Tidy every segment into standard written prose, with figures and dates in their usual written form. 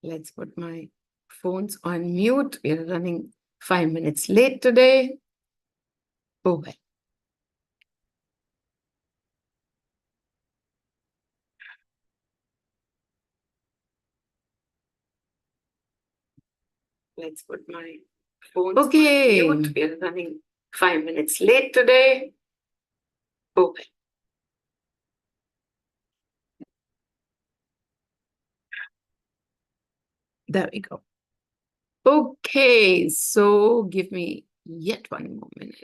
Let's put my phones on mute. We are running 5 minutes late today. Oh, well. Let's put my phones on mute. We are running 5 minutes late today. Oh, well. There we go. Okay, so give me yet one more minute.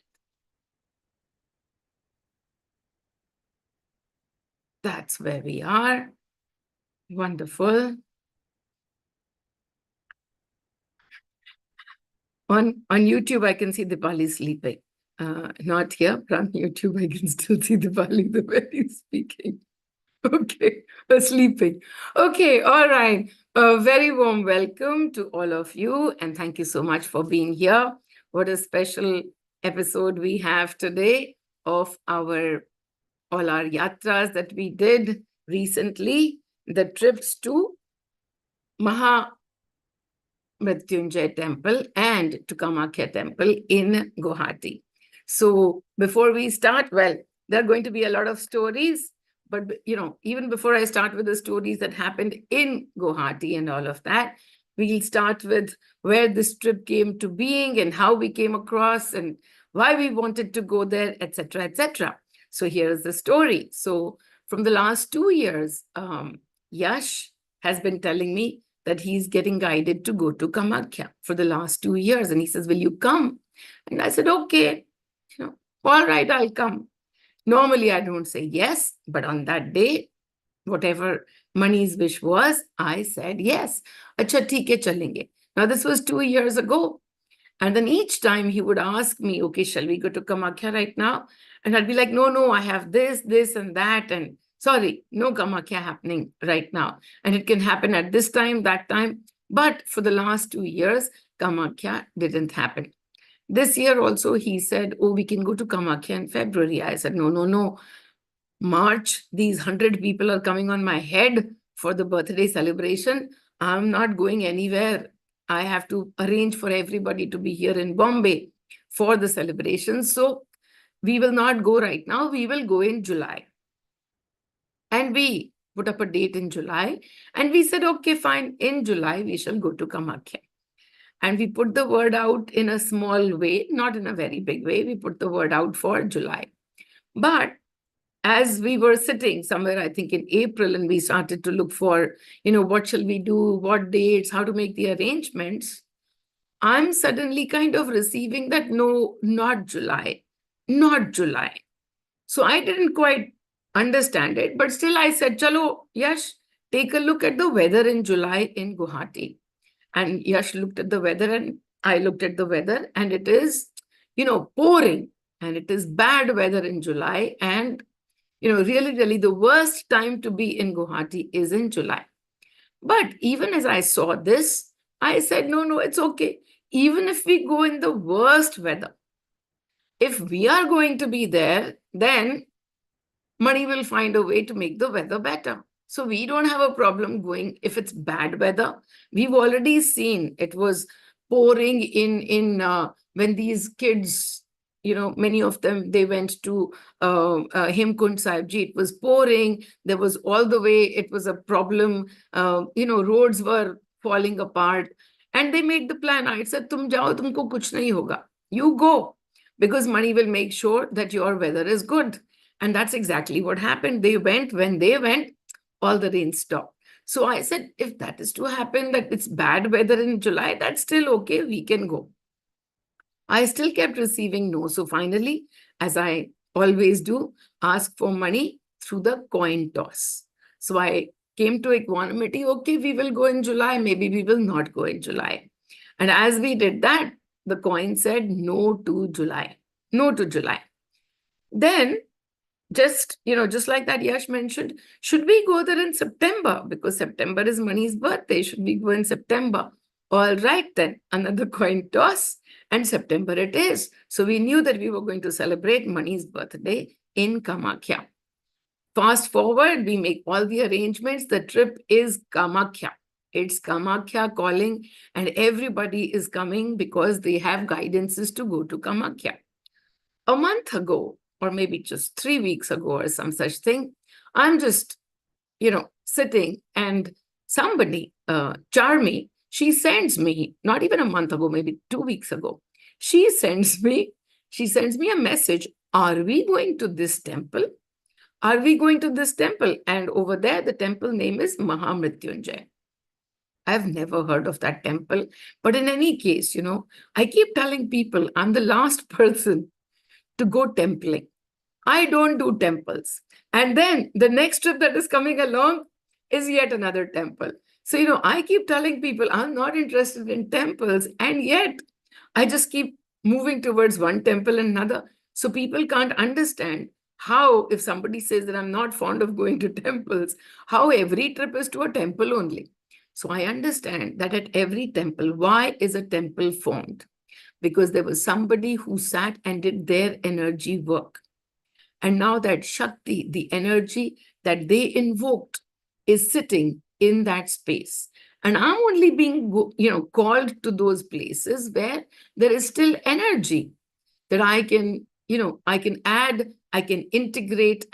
That's where we are. Wonderful. On YouTube, I can see Dipali sleeping. Not here, but on YouTube, I can still see Dipali the way he's speaking. Okay, sleeping. Okay, all right. A very warm welcome to all of you, and thank you so much for being here. What a special episode we have today of all our yatras that we did recently, the trips to Mahamrityunjai Temple and to Kamakhya Temple in Guwahati. So before we start, well, there are going to be a lot of stories, but even before I start with the stories that happened in Guwahati and all of that, we'll start with where this trip came to being and how we came across and why we wanted to go there, etc., etc. So here's the story. So from the last 2 years, Yash has been telling me that he's getting guided to go to Kamakhya for the last 2 years. And he says, will you come? And I said, okay, all right, I'll come. Normally, I don't say yes, but on that day, whatever Mani's wish was, I said yes. Acha, theek hai, chalenge. Now, this was 2 years ago. And then each time he would ask me, okay, shall we go to Kamakhya right now? And I'd be like, no, I have this, and that. And sorry, no Kamakhya happening right now. And it can happen at this time, that time. But for the last 2 years, Kamakhya didn't happen. This year also, he said, oh, we can go to Kamakhya in February. I said, no. March, these 100 people are coming on my head for the birthday celebration. I'm not going anywhere. I have to arrange for everybody to be here in Bombay for the celebration. So we will not go right now. We will go in July. And we put up a date in July. And we said, okay, fine. In July, we shall go to Kamakhya. And we put the word out in a small way, not in a very big way. We put the word out for July. But as we were sitting somewhere, I think in April, and we started to look for, what shall we do, what dates, how to make the arrangements, I'm suddenly kind of receiving that, no, not July. So I didn't quite understand it, but still I said, chalo, Yash, take a look at the weather in July in Guwahati. And Yash looked at the weather and I looked at the weather, and it is, pouring, and it is bad weather in July. And, really, the worst time to be in Guwahati is in July. But even as I saw this, I said, no, it's okay. Even if we go in the worst weather, if we are going to be there, then Mani will find a way to make the weather better. So we don't have a problem going if it's bad weather. We've already seen it was pouring in when these kids, many of them, they went to Hemkund Sahib Ji. It was pouring. There was all the way, it was a problem. Roads were falling apart. And they made the plan. I said, tum jao, tumko kuch nahi hoga. You go, because Mani will make sure that your weather is good. And that's exactly what happened. When they went, all the rain stopped. So I said, if that is to happen, that it's bad weather in July, that's still okay. We can go. I still kept receiving no. So finally, as I always do, ask for money through the coin toss. So I came to equanimity. Okay, we will go in July. Maybe we will not go in July. And as we did that, the coin said no to July. No to July. Then, just like that Yash mentioned, should we go there in September? Because September is Mani's birthday. Should we go in September? All right, then, another coin toss, and September it is. So we knew that we were going to celebrate Mani's birthday in Kamakhya. Fast forward, we make all the arrangements. The trip is Kamakhya. It's Kamakhya calling, and everybody is coming because they have guidances to go to Kamakhya. A month ago, or maybe just 3 weeks ago or some such thing, I'm just, sitting, and somebody, Charmi, she sends me, not even a month ago, maybe 2 weeks ago, she sends me a message. Are we going to this temple? Are we going to this temple? And over there, the temple name is Mahamrityunjai. I've never heard of that temple. But in any case, I keep telling people I'm the last person to go templing. I don't do temples. And then the next trip that is coming along is yet another temple. So, I keep telling people I'm not interested in temples. And yet I just keep moving towards one temple and another. So people can't understand how, if somebody says that I'm not fond of going to temples, how every trip is to a temple only. So I understand that at every temple, why is a temple formed? Because there was somebody who sat and did their energy work. And now that Shakti, the energy that they invoked, is sitting in that space. And I'm only being, called to those places where there is still energy that I can, I can add, I can integrate.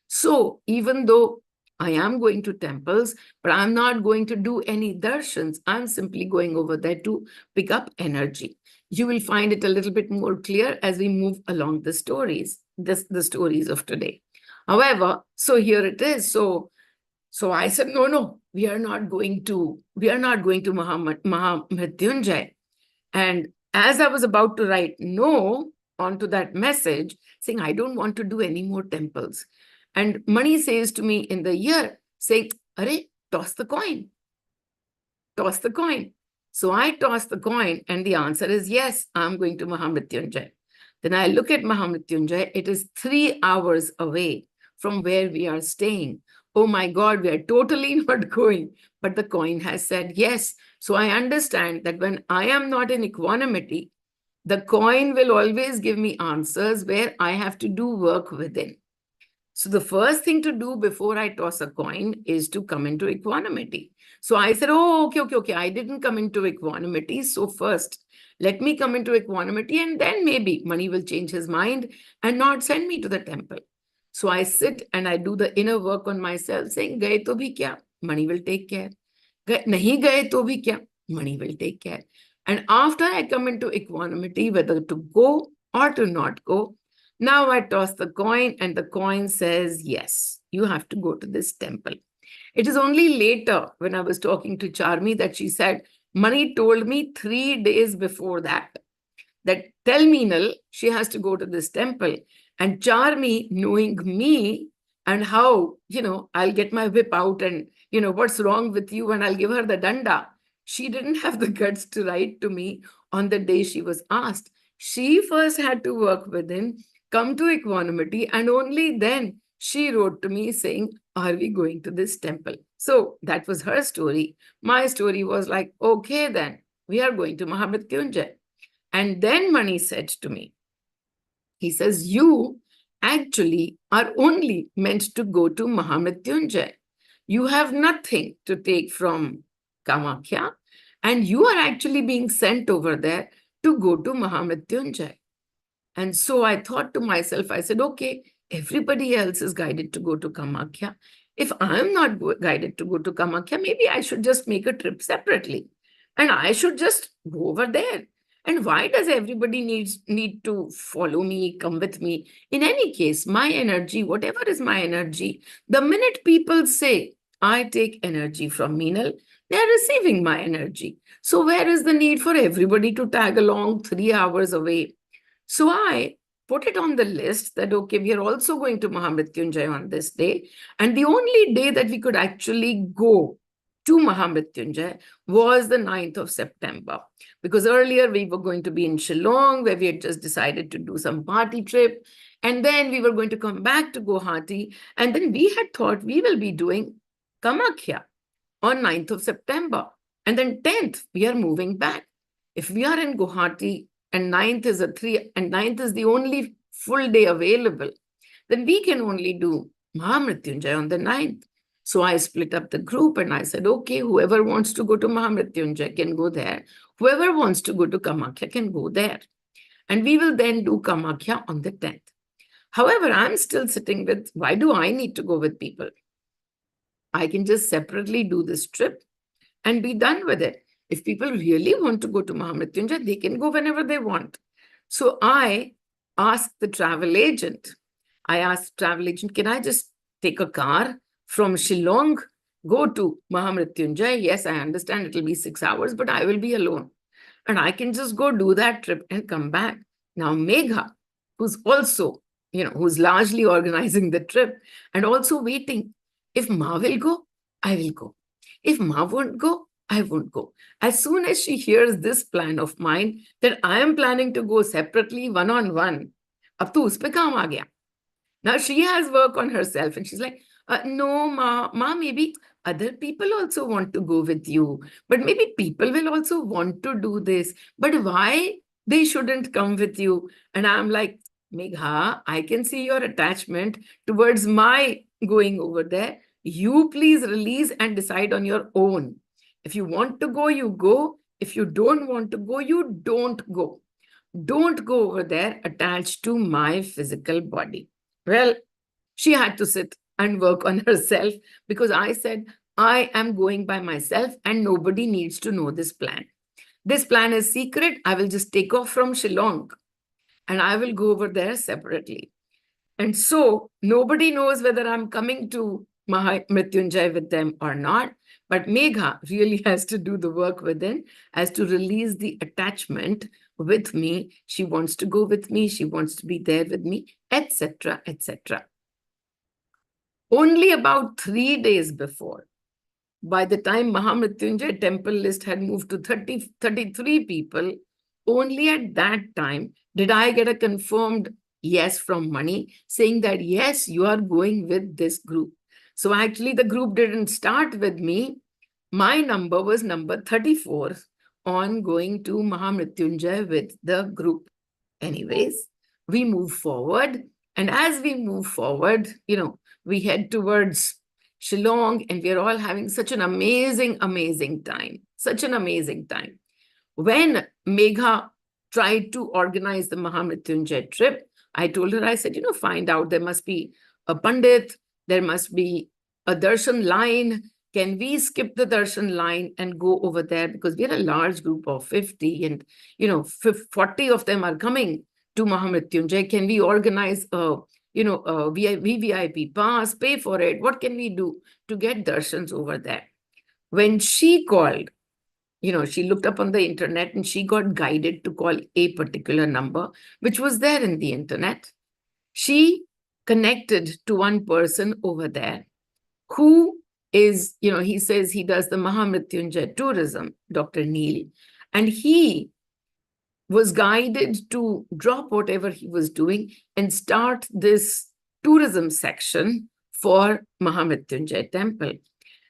So even though I am going to temples, but I'm not going to do any darshans. I'm simply going over there to pick up energy. You will find it a little bit more clear as we move along the stories, the stories of today. However, so here it is. So I said, no, we are not going to Mahamrityunjai. And as I was about to write no onto that message, saying, I don't want to do any more temples. And Mani says to me in the ear, saying, Are, toss the coin. Toss the coin. So I toss the coin, and the answer is yes, I'm going to Mahamrityunjai. Then I look at Mahamrityunjai. It is 3 hours away from where we are staying. Oh my God, we are totally not going. But the coin has said yes. So I understand that when I am not in equanimity, the coin will always give me answers where I have to do work within. So the first thing to do before I toss a coin is to come into equanimity. So I said, oh, okay. I didn't come into equanimity. So first, let me come into equanimity, and then maybe Mani will change his mind and not send me to the temple. So I sit and I do the inner work on myself, saying, gaye to bhi kya? Mani will take care. Nahi gaye to bhi kya? Mani will take care. And after I come into equanimity, whether to go or to not go, now I toss the coin, and the coin says, yes, you have to go to this temple. It is only later when I was talking to Charmi that she said, Mani told me 3 days before that tell Meenal she has to go to this temple. And Charmi, knowing me and how, I'll get my whip out and, what's wrong with you? And I'll give her the danda. She didn't have the guts to write to me on the day she was asked. She first had to work within, come to equanimity, and only then she wrote to me saying, are we going to this temple? So that was her story. My story was like, okay, then we are going to Mahamrityunjai. And then Mani said to me, he says, you actually are only meant to go to Mahamrityunjai. You have nothing to take from Kamakhya, and you are actually being sent over there to go to Mahamrityunjai. And so I thought to myself, I said, okay, everybody else is guided to go to Kamakhya. If I'm not guided to go to Kamakhya, maybe I should just make a trip separately. And I should just go over there. And why does everybody need to follow me, come with me? In any case, my energy, whatever is my energy, the minute people say, I take energy from Meenal, they are receiving my energy. So where is the need for everybody to tag along 3 hours away? So I put it on the list that, okay, we are also going to Mahamrityunjai on this day. And the only day that we could actually go to Mahamrityunjai was the 9th of September. Because earlier we were going to be in Shillong, where we had just decided to do some party trip. And then we were going to come back to Guwahati. And then we had thought we will be doing Kamakhya on 9th of September. And then 10th, we are moving back. If we are in Guwahati and 9th is the only full day available, then we can only do Mahamrityunjai on the 9th. So I split up the group and I said, okay, whoever wants to go to Mahamrityunjai can go there. Whoever wants to go to Kamakhya can go there. And we will then do Kamakhya on the 10th. However, I'm still sitting with, why do I need to go with people? I can just separately do this trip and be done with it. If people really want to go to Mahamrityunjai, they can go whenever they want. So I asked the travel agent, can I just take a car from Shillong, go to Mahamrityunjai? Yes, I understand it'll be 6 hours, but I will be alone. And I can just go do that trip and come back. Now, Megha, who's also, who's largely organizing the trip and also waiting. If Ma will go, I will go. If Ma won't go, I won't go. As soon as she hears this plan of mine, that I am planning to go separately, one-on-one, ab to us pe kaam aa gaya. Now she has work on herself and she's like, no, Ma, maybe other people also want to go with you. But maybe people will also want to do this. But why they shouldn't come with you? And I'm like, Megha, I can see your attachment towards my going over there. You please release and decide on your own. If you want to go, you go. If you don't want to go, you don't go. Don't go over there attached to my physical body. Well, she had to sit and work on herself because I said, I am going by myself and nobody needs to know this plan. This plan is secret. I will just take off from Shillong and I will go over there separately. And so nobody knows whether I'm coming to Mahamrityunjai with them or not. But Megha really has to do the work within, has to release the attachment with me. She wants to go with me. She wants to be there with me, etc., etc. Only about 3 days before, by the time Mahamrityunjai temple list had moved to 33 people, only at that time did I get a confirmed yes from Mani saying that, yes, you are going with this group. So actually the group didn't start with me. My number was number 34 on going to Mahamrityunjai with the group. Anyways, we move forward. And as we move forward, we head towards Shillong and we're all having such an amazing, amazing time. Such an amazing time. When Megha tried to organize the Mahamrityunjai trip, I told her, I said, find out there must be a pandit, there must be a darshan line. Can we skip the darshan line and go over there? Because we're a large group of 50 and, 40 of them are coming to Mahamrityunjai. Can we organize a VVIP pass, pay for it? What can we do to get darshans over there? When she called, she looked up on the internet and she got guided to call a particular number, which was there in the internet. She connected to one person over there who is, he says he does the Mahamrityunjai tourism, Dr. Neil, and he was guided to drop whatever he was doing and start this tourism section for Mahamrityunjai temple.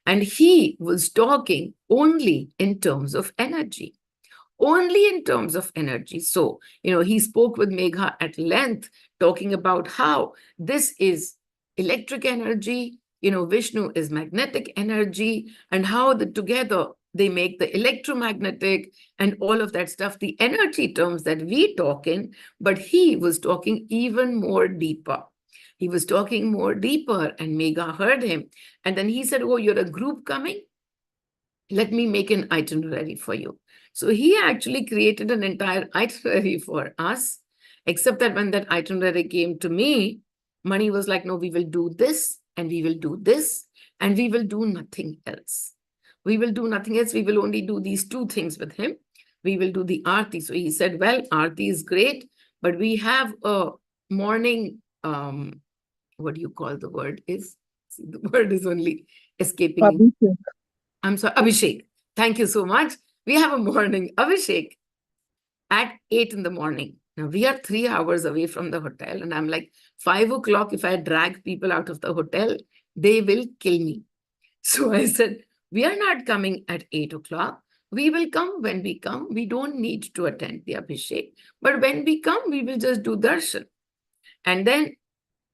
And he was talking only in terms of energy. Only in terms of energy. So, he spoke with Megha at length, talking about how this is electric energy, Vishnu is magnetic energy, and how together they make the electromagnetic and all of that stuff, the energy terms that we talk in, but he was talking even more deeper. He was talking more deeper and Megha heard him. And then he said, oh, you're a group coming? Let me make an itinerary for you. So he actually created an entire itinerary for us, except that when that itinerary came to me, Mani was like, no, we will do this and we will do this and we will do nothing else. We will do nothing else. We will only do these two things with him. We will do the Aarti. So he said, well, Aarti is great, but we have a morning, what do you call the word is? See, the word is only escaping me. I'm sorry, Abhishek. Thank you so much. We have a morning Abhishek at 8 in the morning. Now, we are 3 hours away from the hotel. And I'm like, 5 o'clock, if I drag people out of the hotel, they will kill me. So I said, we are not coming at 8 o'clock. We will come when we come. We don't need to attend the Abhishek. But when we come, we will just do darshan. And then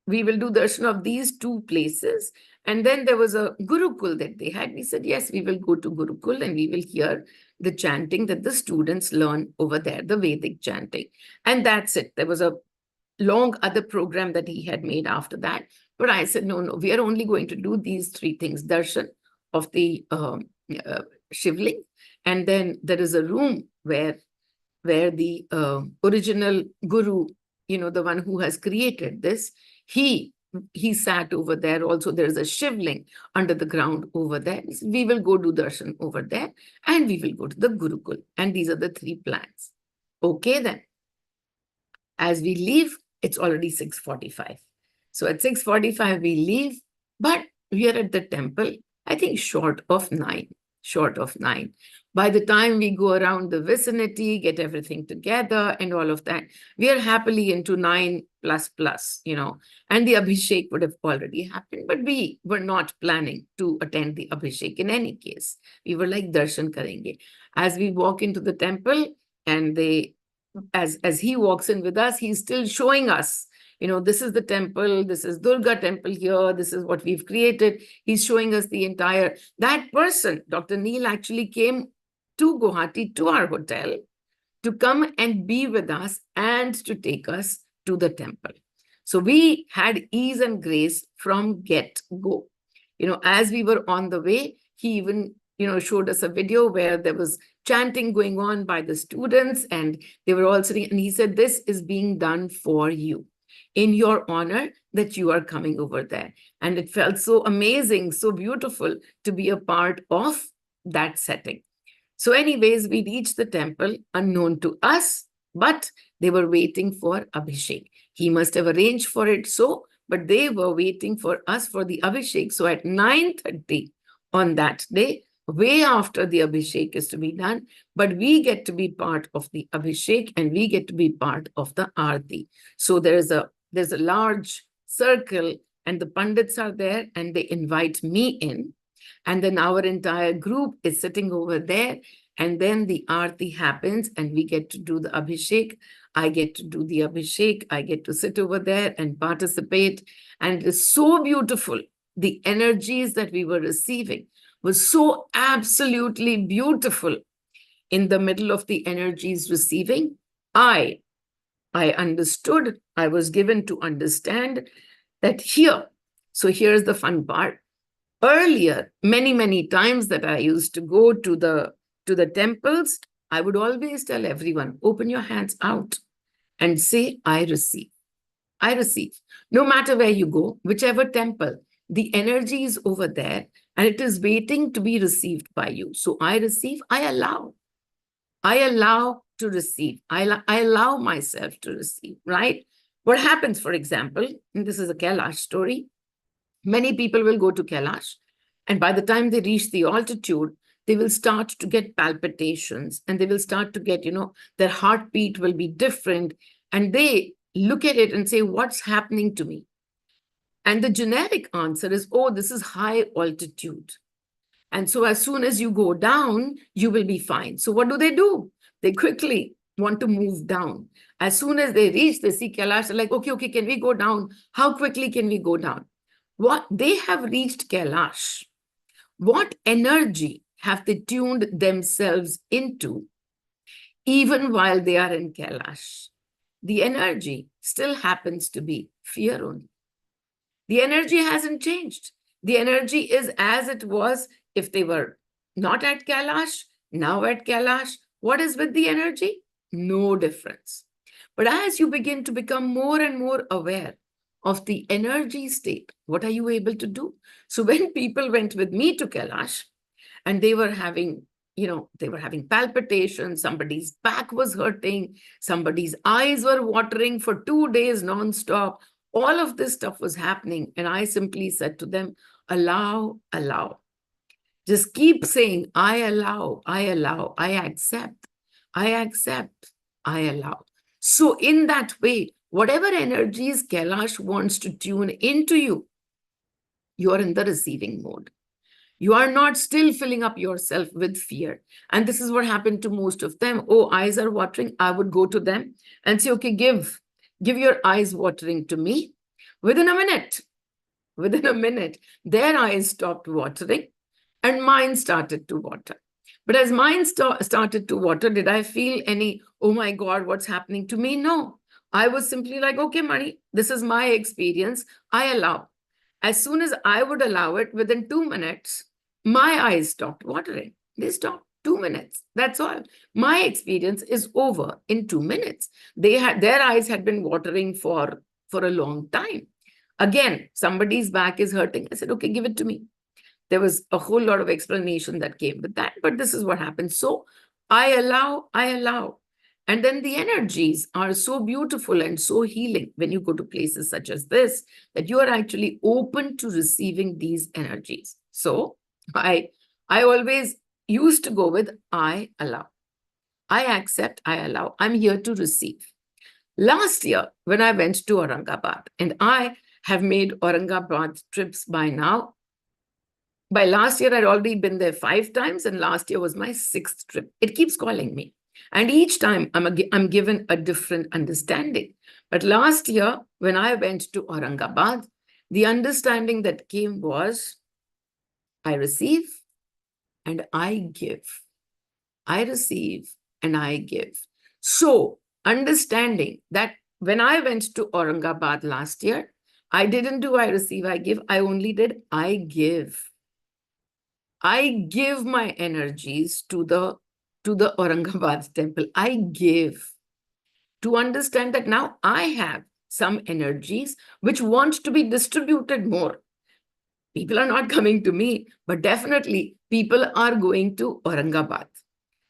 we will do darshan of these two places. And then there was a Gurukul that they had. We said, yes, we will go to Gurukul and we will hear the chanting that the students learn over there, the Vedic chanting. And that's it. There was a long other program that he had made after that. But I said, no, we are only going to do these three things: darshan of the Shivling. And then there is a room where the original guru, the one who has created this, he sat over there. Also, there is a Shivling under the ground over there. We will go do darshan over there and we will go to the Gurukul. And these are the three plans. Okay, then. As we leave, it's already 6:45. So at 6:45, we leave, but we are at the temple, I think short of 9. By the time we go around the vicinity, get everything together and all of that, we are happily into 9++, and the Abhishek would have already happened, but we were not planning to attend the Abhishek in any case. We were like, darshan karenge. As we walk into the temple, and as he walks in with us, he's still showing us, this is the temple, this is Durga temple here, this is what we've created. He's showing us the entire, that person, Dr. Neil, actually came to Guwahati, to our hotel, to come and be with us and to take us to the temple. So we had ease and grace from get-go. As we were on the way, he even, showed us a video where there was chanting going on by the students, and they were all sitting, and he said, this is being done for you, in your honor, that you are coming over there. And it felt so amazing, so beautiful to be a part of that setting. So anyways, we reached the temple unknown to us, but they were waiting for Abhishek. He must have arranged for it so, but they were waiting for us for the Abhishek. So at 9:30 on that day, way after the Abhishek is to be done, but we get to be part of the Abhishek and we get to be part of the Aarti. So there's a large circle and the Pandits are there and they invite me in. And then our entire group is sitting over there. And then the Aarti happens and we get to do the Abhishek. I get to do the Abhishek. I get to sit over there and participate. And it is so beautiful. The energies that we were receiving was so absolutely beautiful. In the middle of the energies receiving, I understood, I was given to understand that here, so here's the fun part. Earlier, many times that I used to go to the temples, I would always tell everyone, open your hands out and say, I receive. I receive. No matter where you go, whichever temple, the energy is over there and it is waiting to be received by you. So I receive, I allow. I allow to receive. I allow myself to receive, right? What happens, for example, and this is a Kailash story, many people will go to Kailash, and by the time they reach the altitude, they will start to get palpitations, and they will start to get, their heartbeat will be different, and they look at it and say, what's happening to me? And the generic answer is, oh, this is high altitude. And so as soon as you go down, you will be fine. So what do? They quickly want to move down. As soon as they reach, they see Kailash, they're like, okay, can we go down? How quickly can we go down? What they have reached Kailash, what energy have they tuned themselves into even while they are in Kailash? The energy still happens to be fear only. The energy hasn't changed. The energy is as it was if they were not at Kailash, now at Kailash. What is with the energy? No difference. But as you begin to become more and more aware of the energy state, what are you able to do? So when people went with me to Kailash and they were having, palpitations, somebody's back was hurting, somebody's eyes were watering for 2 days nonstop, all of this stuff was happening. And I simply said to them, allow. Just keep saying, I allow, I accept, I allow. So in that way, whatever energies Kailash wants to tune into you, you are in the receiving mode. You are not still filling up yourself with fear. And this is what happened to most of them. Oh, eyes are watering. I would go to them and say, okay, give your eyes watering to me. Within a minute, within a minute, their eyes stopped watering and mine started to water. But as mine started to water, did I feel any, oh my God, what's happening to me? No. I was simply like, okay, Mani, this is my experience. I allow. As soon as I would allow it, within 2 minutes, my eyes stopped watering. They stopped. 2 minutes. That's all. My experience is over in 2 minutes. Their eyes had been watering for a long time. Again, somebody's back is hurting. I said, okay, give it to me. There was a whole lot of explanation that came with that, but this is what happened. So I allow. And then the energies are so beautiful and so healing when you go to places such as this, that you are actually open to receiving these energies. So I always used to go with I allow. I accept, I allow. I'm here to receive. Last year, when I went to Aurangabad, and I have made Aurangabad trips by now. By last year, I'd already been there 5 times, and last year was my 6th trip. It keeps calling me. And each time I'm given a different understanding. But last year, when I went to Aurangabad, the understanding that came was, I receive and I give. I receive and I give. So understanding that when I went to Aurangabad last year, I didn't do I receive, I give. I only did I give. I give my energies to the Aurangabad temple. I give to understand that now I have some energies which want to be distributed more. People are not coming to me, but definitely people are going to Aurangabad.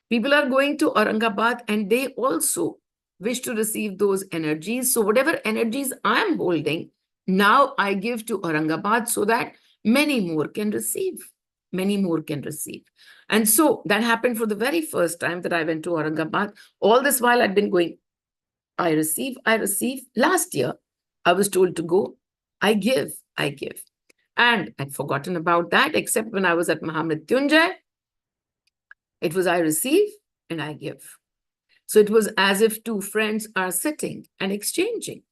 People are going to Aurangabad and they also wish to receive those energies. So whatever energies I'm holding, now I give to Aurangabad so that many more can receive. Many more can receive. And so that happened for the very first time that I went to Aurangabad. All this while I'd been going, I receive, I receive. Last year, I was told to go, I give, I give. And I'd forgotten about that, except when I was at Mahamrityunjai, it was I receive and I give. So it was as if two friends are sitting and exchanging.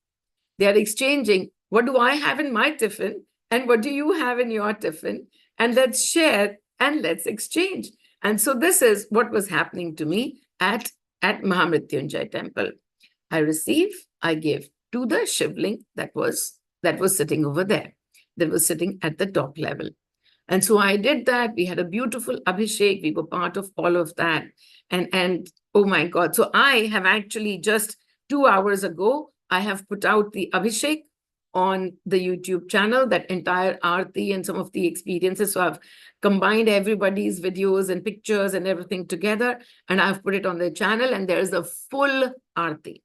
They are exchanging, what do I have in my tiffin and what do you have in your tiffin? And let's share and let's exchange. And so this is what was happening to me at Mahamrityunjai Temple. I receive, I give to the Shivling that was sitting over there, that was sitting at the top level. And so I did that. We had a beautiful Abhishek. We were part of all of that. And oh my God. So I have actually just 2 hours ago, I have put out the Abhishek on the YouTube channel, that entire Aarti and some of the experiences. So I've combined everybody's videos and pictures and everything together, and I've put it on the channel, and there is a full Aarti.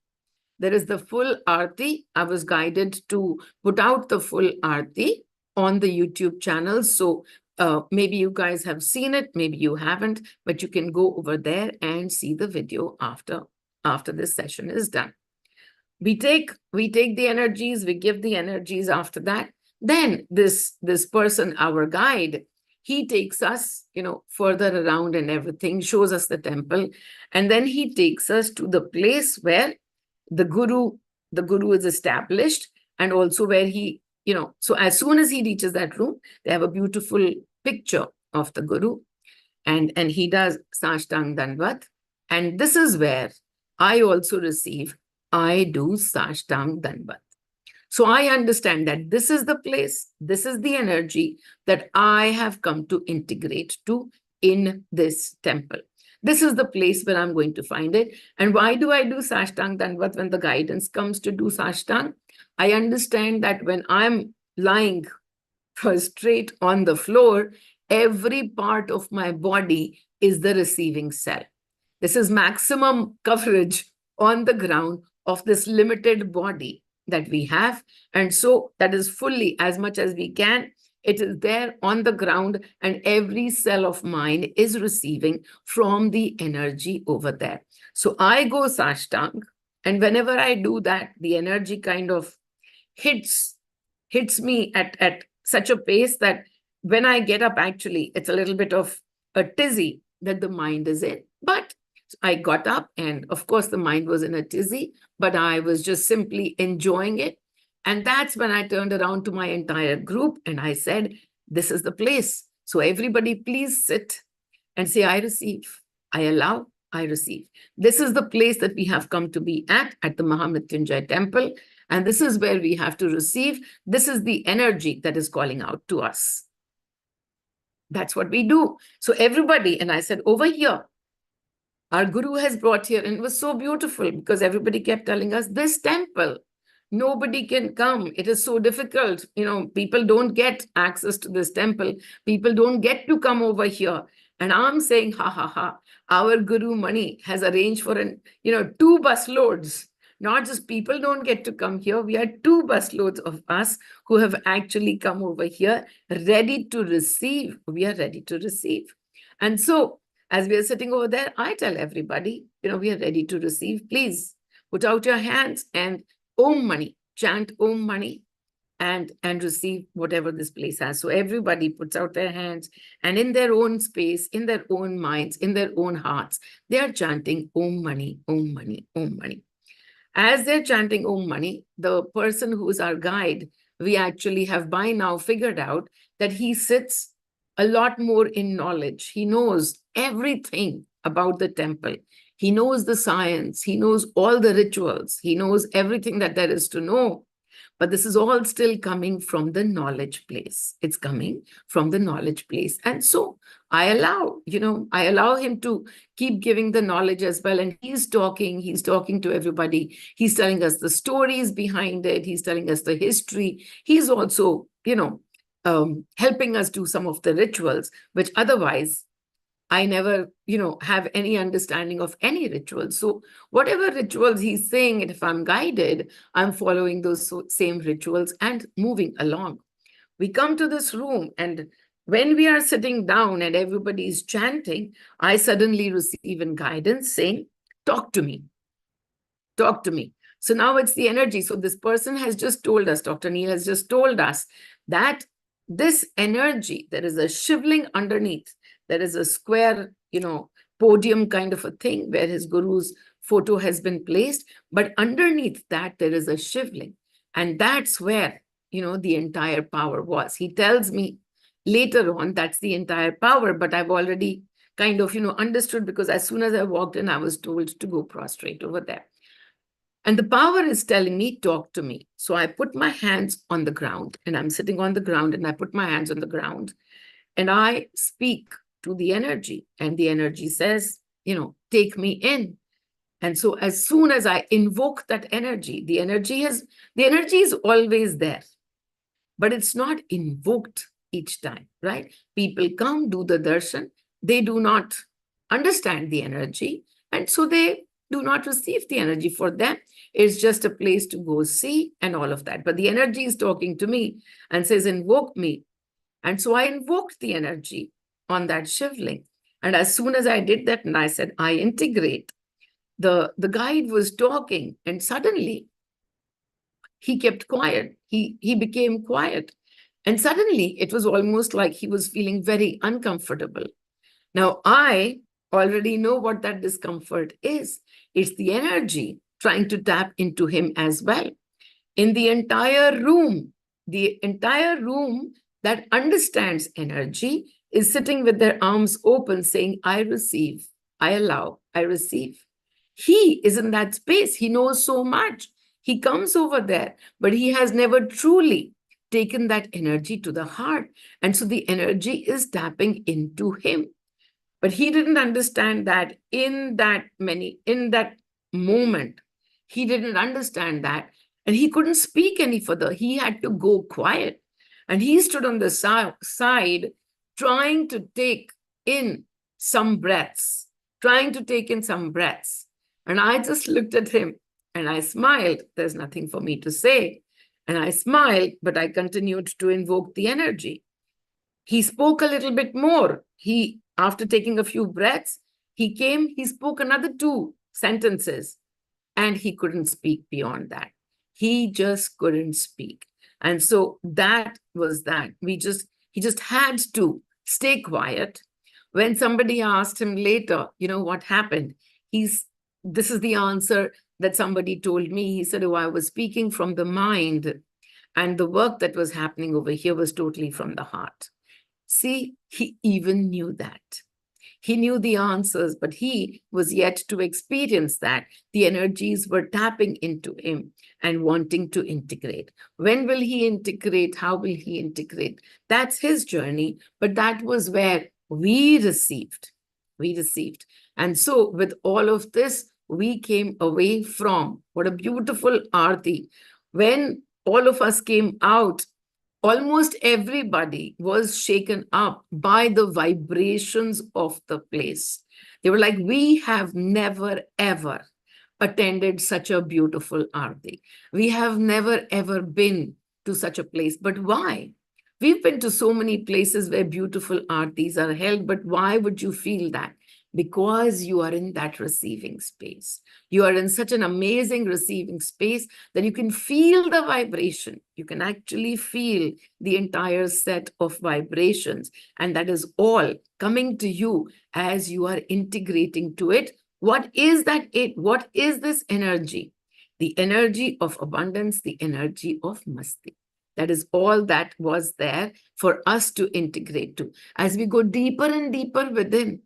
There is the full Aarti. I was guided to put out the full Aarti on the YouTube channel. So maybe you guys have seen it, maybe you haven't, but you can go over there and see the video after this session is done. We take the energies, we give the energies after that. Then this person, our guide, he takes us, further around and everything, shows us the temple. And then he takes us to the place where the guru is established, and also where he, so as soon as he reaches that room, they have a beautiful picture of the guru, and he does Sashtang Dandavat. And this is where I also receive, I do Sashtang Dandavat. So I understand that this is the place, this is the energy that I have come to integrate to in this temple. This is the place where I'm going to find it. And why do I do Sashtang Dandavat when the guidance comes to do Sashtang? I understand that when I'm lying straight on the floor, every part of my body is the receiving cell. This is maximum coverage on the ground of this limited body that we have. And so that is fully, as much as we can, it is there on the ground, and every cell of mine is receiving from the energy over there. So I go Sashtang, and whenever I do that, the energy kind of hits me at such a pace that when I get up, actually, it's a little bit of a tizzy that the mind is in. But I got up, and of course, the mind was in a tizzy, but I was just simply enjoying it. And that's when I turned around to my entire group and I said, this is the place. So everybody please sit and say, I receive, I allow, I receive. This is the place that we have come to be at the Mahamrityunjai Temple. And this is where we have to receive. This is the energy that is calling out to us. That's what we do. So everybody, and I said, over here, our guru has brought here, and it was so beautiful because everybody kept telling us, this temple, nobody can come. It is so difficult. People don't get access to this temple. People don't get to come over here. And I'm saying, ha, ha, ha, our Guru Mani has arranged for 2 bus loads. Not just people don't get to come here. We are 2 bus loads of us who have actually come over here, ready to receive. We are ready to receive. And so, as we are sitting over there, I tell everybody, we are ready to receive. Please put out your hands and Om Mani, chant Om Mani and receive whatever this place has. So everybody puts out their hands and in their own space, in their own minds, in their own hearts, they are chanting Om Mani, Om Mani, Om Mani. As they're chanting Om Mani, the person who is our guide, we actually have by now figured out that he sits a lot more in knowledge. He knows everything about the temple. He knows the science. He knows all the rituals. He knows everything that there is to know. But this is all still coming from the knowledge place. It's coming from the knowledge place. And so I allow him to keep giving the knowledge as well. And he's talking to everybody. He's telling us the stories behind it. He's telling us the history. He's also, helping us do some of the rituals, which otherwise I never, have any understanding of any rituals. So whatever rituals he's saying, and if I'm guided, I'm following those same rituals and moving along. We come to this room, and when we are sitting down and everybody is chanting, I suddenly receive in guidance saying, talk to me. Talk to me. So now it's the energy. So this person has just told us, Dr. Neil has just told us that this energy, there is a shivling underneath. There is a square, podium kind of a thing where his guru's photo has been placed. But underneath that, there is a shivling. And that's where, the entire power was. He tells me later on, that's the entire power. But I've already kind of, understood, because as soon as I walked in, I was told to go prostrate over there. And the power is telling me, talk to me. So I put my hands on the ground, and I'm sitting on the ground, and I put my hands on the ground, and I speak to the energy, and the energy says, take me in. And so as soon as I invoke that energy, the energy is always there, but it's not invoked each time, right? People come, do the darshan, they do not understand the energy, and so they do not receive the energy. For them, it's just a place to go see and all of that. But the energy is talking to me and says, invoke me. And so I invoked the energy on that shivling. And as soon as I did that, and I said, I integrate, the guide was talking, and suddenly he kept quiet. He became quiet. And suddenly it was almost like he was feeling very uncomfortable. Now, I already know what that discomfort is. It's the energy trying to tap into him as well. In the entire room that understands energy is sitting with their arms open, saying, I receive, I allow, I receive. He is in that space. He knows so much. He comes over there, but he has never truly taken that energy to the heart. And so the energy is tapping into him. But he didn't understand that in that moment, he didn't understand that. And he couldn't speak any further. He had to go quiet. And he stood on the side, trying to take in some breaths. And I just looked at him and I smiled. There's nothing for me to say. And I smiled, but I continued to invoke the energy. He spoke a little bit more. After taking a few breaths, he spoke another 2 sentences, and he couldn't speak beyond that. He just couldn't speak. And so that was that. He just had to stay quiet. When somebody asked him later, what happened? This is the answer that somebody told me. He said, I was speaking from the mind. And the work that was happening over here was totally from the heart. See, he even knew that. He knew the answers, but he was yet to experience that. The energies were tapping into him and wanting to integrate. When will he integrate? How will he integrate? That's his journey, but that was where we received. We received. And so, with all of this, we came away from what a beautiful arti. When all of us came out, almost everybody was shaken up by the vibrations of the place. They were like, we have never, ever attended such a beautiful arti. We have never, ever been to such a place. But why? We've been to so many places where beautiful artis are held, but why would you feel that? Because you are in that receiving space. You are in such an amazing receiving space that you can feel the vibration. You can actually feel the entire set of vibrations. And that is all coming to you as you are integrating to it. What is that it? What is this energy? The energy of abundance, the energy of masti. That is all that was there for us to integrate to. As we go deeper and deeper within,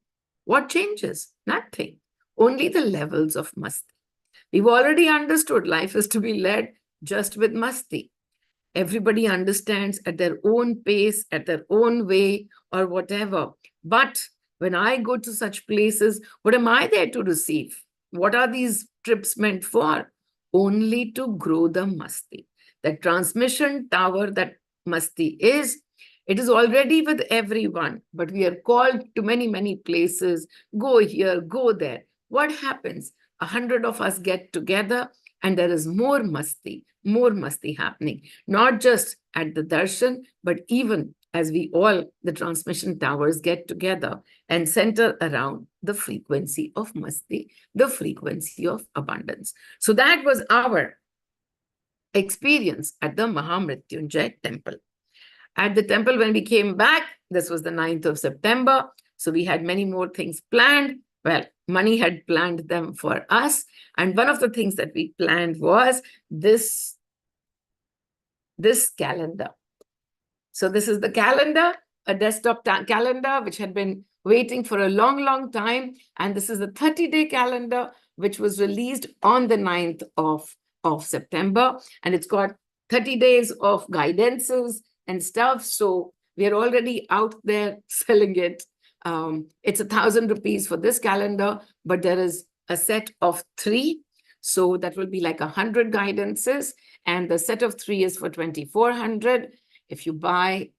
what changes? Nothing. Only the levels of masti. We've already understood life is to be led just with masti. Everybody understands at their own pace, at their own way, or whatever. But when I go to such places, what am I there to receive? What are these trips meant for? Only to grow the masti. The transmission tower that masti is, it is already with everyone, but we are called to many, many places. Go here, go there. What happens? 100 of us get together and there is more masti happening, not just at the darshan, but even as we all, the transmission towers, get together and center around the frequency of masti, the frequency of abundance. So that was our experience at the Mahamrityunjai Temple. At the temple, when we came back, this was the 9th of September. So we had many more things planned. Well, Mani had planned them for us. And one of the things that we planned was this calendar. So this is the calendar, a desktop calendar, which had been waiting for a long, long time. And this is a 30-day calendar, which was released on the 9th of September. And it's got 30 days of guidances and stuff. So we are already out there selling it. It's 1,000 rupees for this calendar, but there is a set of 3. So that will be like 100 guidances. And the set of 3 is for 2,400. If you buy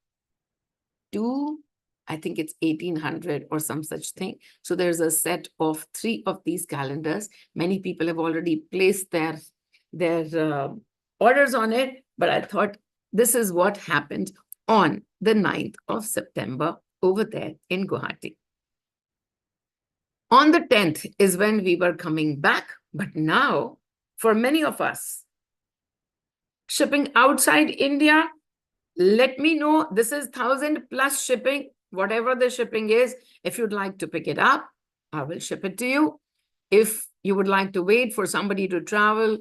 2, I think it's 1,800 or some such thing. So there's a set of 3 of these calendars. Many people have already placed their orders on it, but I thought this is what happened on the 9th of September over there in Guwahati. On the 10th is when we were coming back, but now for many of us, shipping outside India, let me know. This is 1,000 plus shipping, whatever the shipping is. If you'd like to pick it up, I will ship it to you. If you would like to wait for somebody to travel,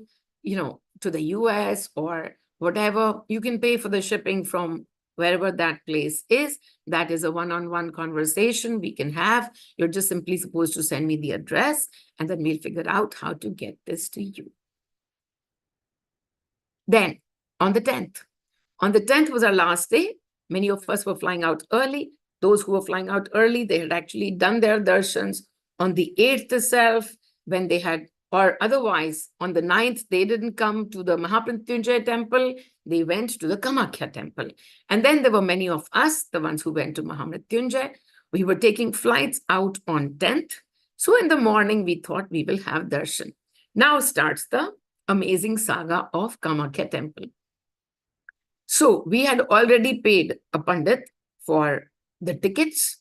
to the US or whatever, you can pay for the shipping from wherever that place is. That is a one-on-one conversation we can have. You're just simply supposed to send me the address, and then we'll figure out how to get this to you. Then, on the 10th was our last day. Many of us were flying out early. Those who were flying out early, they had actually done their darshans on the 8th itself, when they had, or otherwise, on the 9th, they didn't come to the Mahamrityunjai Temple. They went to the Kamakhya Temple. And then there were many of us, the ones who went to Mahamrityunjai. We were taking flights out on 10th. So in the morning, we thought we will have darshan. Now starts the amazing saga of Kamakhya Temple. So we had already paid a pandit for the tickets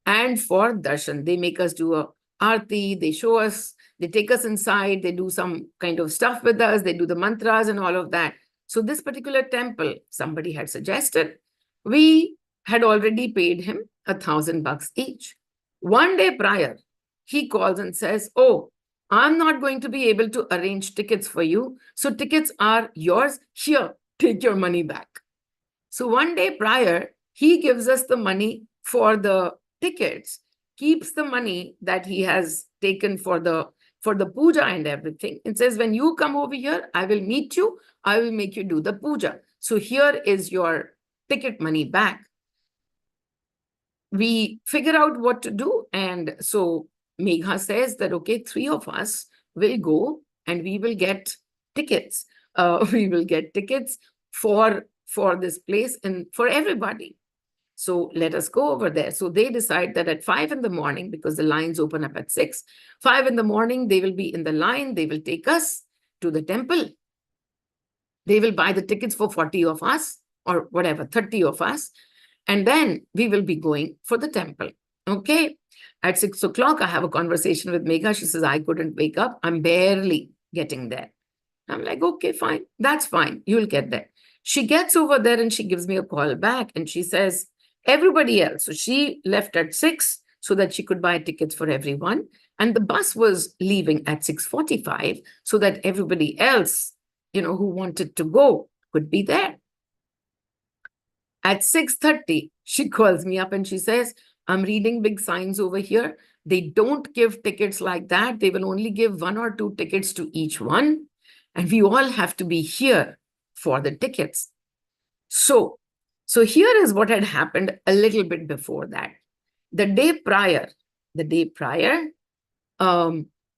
and for darshan. They make us do a aarti, they show us, they take us inside, they do some kind of stuff with us, they do the mantras and all of that. So this particular temple, somebody had suggested, we had already paid him $1,000 each. One day prior, he calls and says, oh, I'm not going to be able to arrange tickets for you. So tickets are yours here. take your money back. So one day prior, he gives us the money for the tickets, keeps the money that he has taken for the puja and everything, and says, when you come over here, I will meet you, I will make you do the puja. So here is your ticket money back. We figure out what to do. And so Megha says that, okay, 3 of us will go and we will get tickets. We will get tickets for this place and for everybody. So let us go over there. So they decide that at 5 in the morning, because the lines open up at 6, 5 in the morning, they will be in the line. They will take us to the temple. They will buy the tickets for 40 of us or whatever, 30 of us. And then we will be going for the temple. Okay. At 6 o'clock, I have a conversation with Megha. She says, I couldn't wake up. I'm barely getting there. I'm like, okay, fine. That's fine. You'll get there. She gets over there and she gives me a call back and she says, everybody else. So she left at 6 so that she could buy tickets for everyone. And the bus was leaving at 6:45 so that everybody else, who wanted to go could be there. At 6:30, she calls me up and she says, I'm reading big signs over here. They don't give tickets like that. They will only give 1 or 2 tickets to each one. And we all have to be here for the tickets. So here is what had happened a little bit before that. The day prior,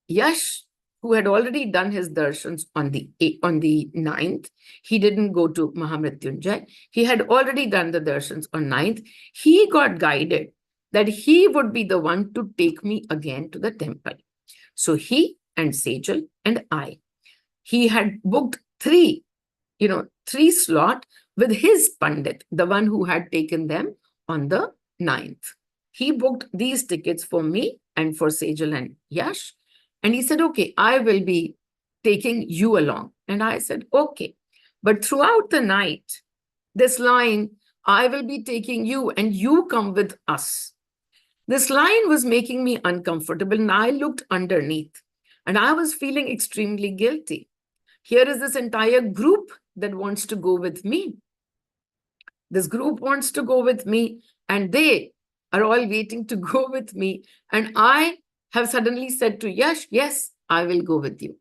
Yash, who had already done his darshans on the 9th, he didn't go to Mahamrityunjai. He had already done the darshans on 9th. He got guided that he would be the one to take me again to the temple. So he and Sejal and I, he had booked 3 slot with his Pandit, the one who had taken them on the 9th. He booked these tickets for me and for Sejal and Yash. And he said, okay, I will be taking you along. And I said, okay. But throughout the night, this line, I will be taking you and you come with us. This line was making me uncomfortable. And I looked underneath and I was feeling extremely guilty. Here is this entire group that wants to go with me. This group wants to go with me and they are all waiting to go with me. And I have suddenly said to Yash, yes, I will go with you.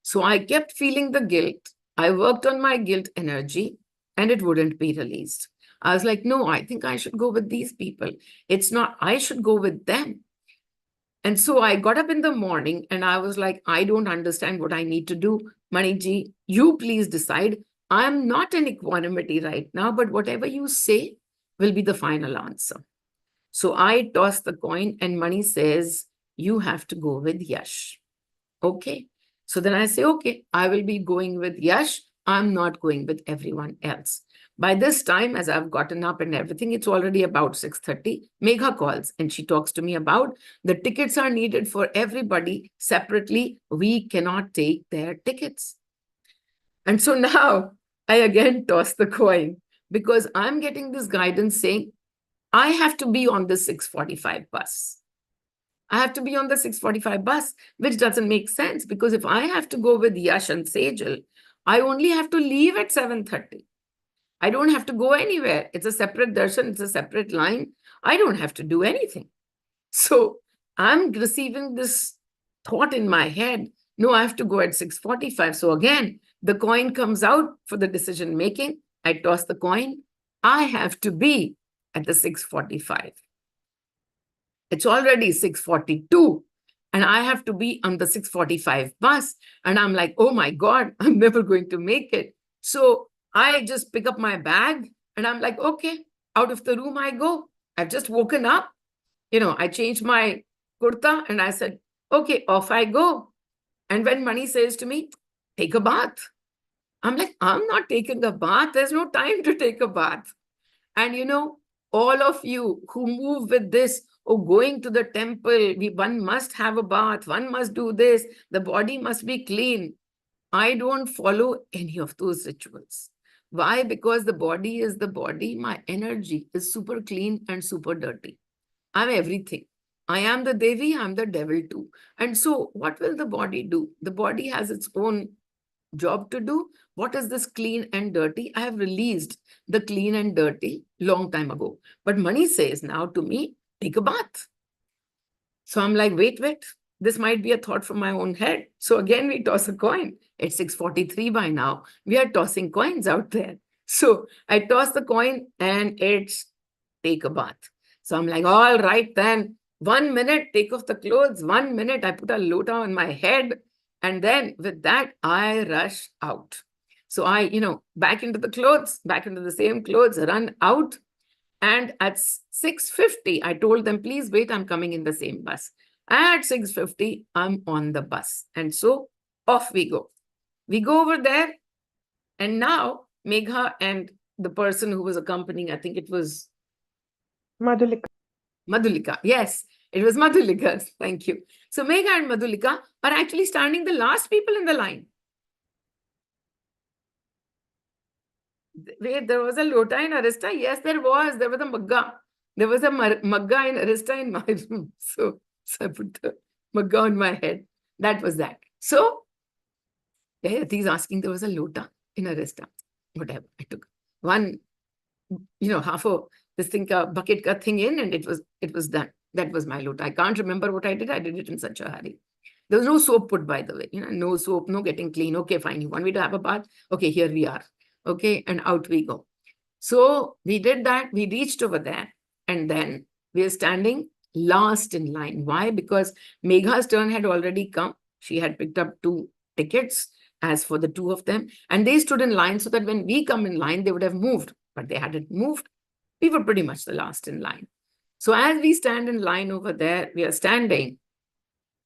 So I kept feeling the guilt. I worked on my guilt energy and it wouldn't be released. I was like, no, I think I should go with these people. It's not, I should go with them. And so I got up in the morning and I was like, I don't understand what I need to do. Maniji, you please decide. I'm not in equanimity right now, but whatever you say will be the final answer. So I toss the coin and Mani says, you have to go with Yash. Okay. So then I say, okay, I will be going with Yash. I'm not going with everyone else. By this time, as I've gotten up and everything, it's already about 6:30. Megha calls and she talks to me about the tickets are needed for everybody separately. We cannot take their tickets. And so now I again toss the coin because I'm getting this guidance saying, I have to be on the 6:45 bus. I have to be on the 6:45 bus, which doesn't make sense because if I have to go with Yash and Sejal, I only have to leave at 7:30. I don't have to go anywhere. It's a separate darshan. It's a separate line. I don't have to do anything. So I'm receiving this thought in my head. No, I have to go at 6:45. So again, the coin comes out for the decision making. I toss the coin. I have to be at the 6:45. It's already 6:42 and I have to be on the 6:45 bus. And I'm like, oh my God, I'm never going to make it. So I just pick up my bag and I'm like, okay, out of the room I go. I've just woken up. I changed my kurta and I said, okay, off I go. And when Mani says to me, take a bath. I'm like, I'm not taking a bath. There's no time to take a bath. And all of you who move with this, going to the temple, one must have a bath, one must do this, the body must be clean. I don't follow any of those rituals. Why? Because the body is the body. My energy is super clean and super dirty. I'm everything. I am the Devi, I'm the devil too. And so what will the body do? The body has its own job to do. What is this clean and dirty? I have released the clean and dirty long time ago. But money says now to me, take a bath. So I'm like, wait. This might be a thought from my own head. So again, we toss a coin. It's 6:43 by now. We are tossing coins out there. So I toss the coin and it's take a bath. So I'm like, all right, then 1 minute, take off the clothes. 1 minute, I put a lota on my head. And then with that, I rush out. So I, back into the clothes, back into the same clothes, run out. And at 6:50, I told them, please wait, I'm coming in the same bus. At 6:50, I'm on the bus. And so off we go. We go over there. And now Megha and the person who was accompanying, I think it was Madhulika. Madhulika. Yes, it was Madhulika. Thank you. So Megha and Madhulika are actually standing the last people in the line. Wait, there was a lota in Arista? Yes, there was. There was a magga. There was a magga in Arista in my room. So I put the magga on my head. That was that. So he's asking, there was a lota in Arista. Whatever. I took one, half of this thing, bucket ka thing in, and it was done. That was my lota. I can't remember what I did. I did it in such a hurry. There was no soap put, by the way. No soap, no getting clean. Okay, fine. You want me to have a bath? Okay, here we are. Okay, and out we go. So we did that. We reached over there, and then we are standing last in line. Why? Because Megha's turn had already come. She had picked up 2 tickets as for the 2 of them, and they stood in line so that when we come in line, they would have moved, but they hadn't moved. We were pretty much the last in line. So as we stand in line over there, we are standing,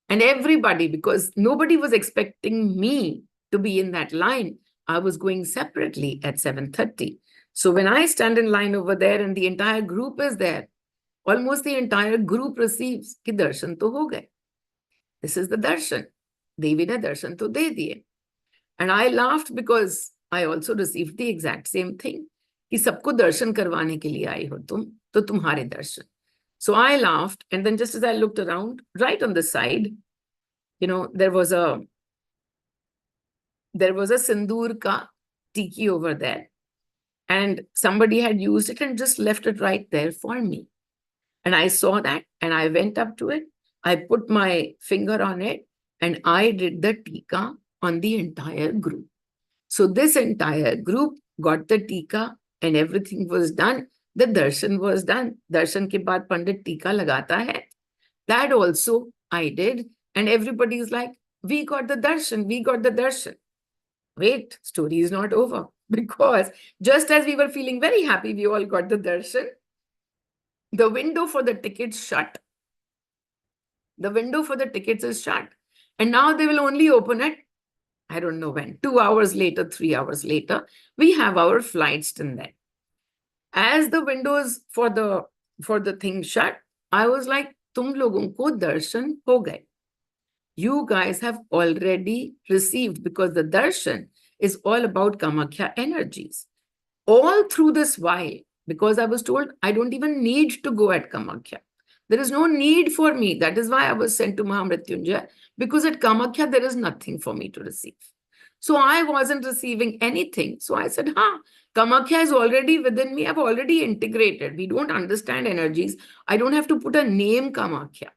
and everybody, because nobody was expecting me to be in that line, I was going separately at 7:30. So when I stand in line over there and the entire group is there, almost the entire group receives ki darshan to ho gaye. This is the darshan. Devi ne darshan to de diye. And I laughed because I also received the exact same thing. Ki sabko darshan karwane ke liye aayi ho tum, to tumhare darshan. So I laughed, and then just as I looked around, right on the side, there was a sindoor ka tiki over there. And somebody had used it and just left it right there for me. And I saw that, and I went up to it. I put my finger on it, and I did the tika on the entire group. So this entire group got the tika, and everything was done. The darshan was done. Darshan ke baad Pandit tika lagata hai. That also I did. And everybody's like, we got the darshan, we got the darshan. Wait, story is not over. Because just as we were feeling very happy, we all got the darshan, the window for the tickets shut. The window for the tickets is shut. And now they will only open it, I don't know when, 2 hours later, 3 hours later, we have our flights till then. As the windows for the thing shut, I was like, tum logon ko darshan ho gaye. You guys have already received, because the darshan is all about Kamakhya energies. All through this while, because I was told I don't even need to go at Kamakhya. There is no need for me. That is why I was sent to Mahamrityunjai, because at Kamakhya, there is nothing for me to receive. So I wasn't receiving anything. So I said, Kamakhya is already within me. I've already integrated. We don't understand energies. I don't have to put a name Kamakhya.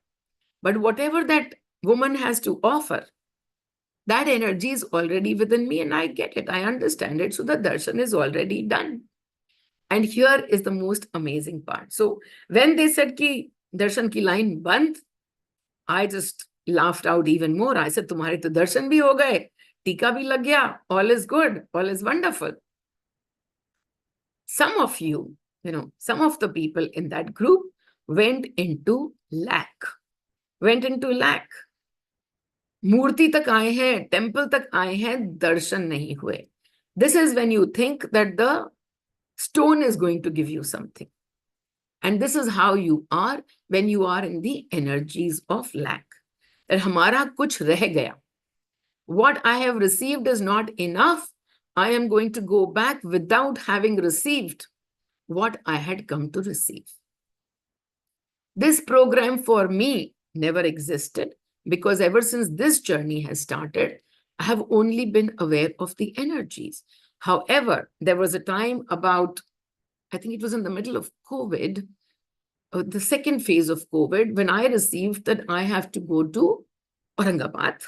But whatever that woman has to offer, that energy is already within me, and I get it. I understand it. So the darshan is already done. And here is the most amazing part. So when they said ki darshan ki line band, I just laughed out even more. I said, tumhare to darshan bhi ho gaye, tika bhi lag gaya, all is good, all is wonderful. Some of you, some of the people in that group went into lack. मूर्ति तक आए हैं, temple तक आए हैं, दर्शन नहीं हुए. This is when you think that the stone is going to give you something. And this is how you are when you are in the energies of lack. That हमारा कुछ रह गया. What I have received is not enough. I am going to go back without having received what I had come to receive. This program for me never existed, because ever since this journey has started, I have only been aware of the energies. However, there was a time about, I think it was in the middle of COVID, the second phase of COVID, when I received that I have to go to Aurangabad,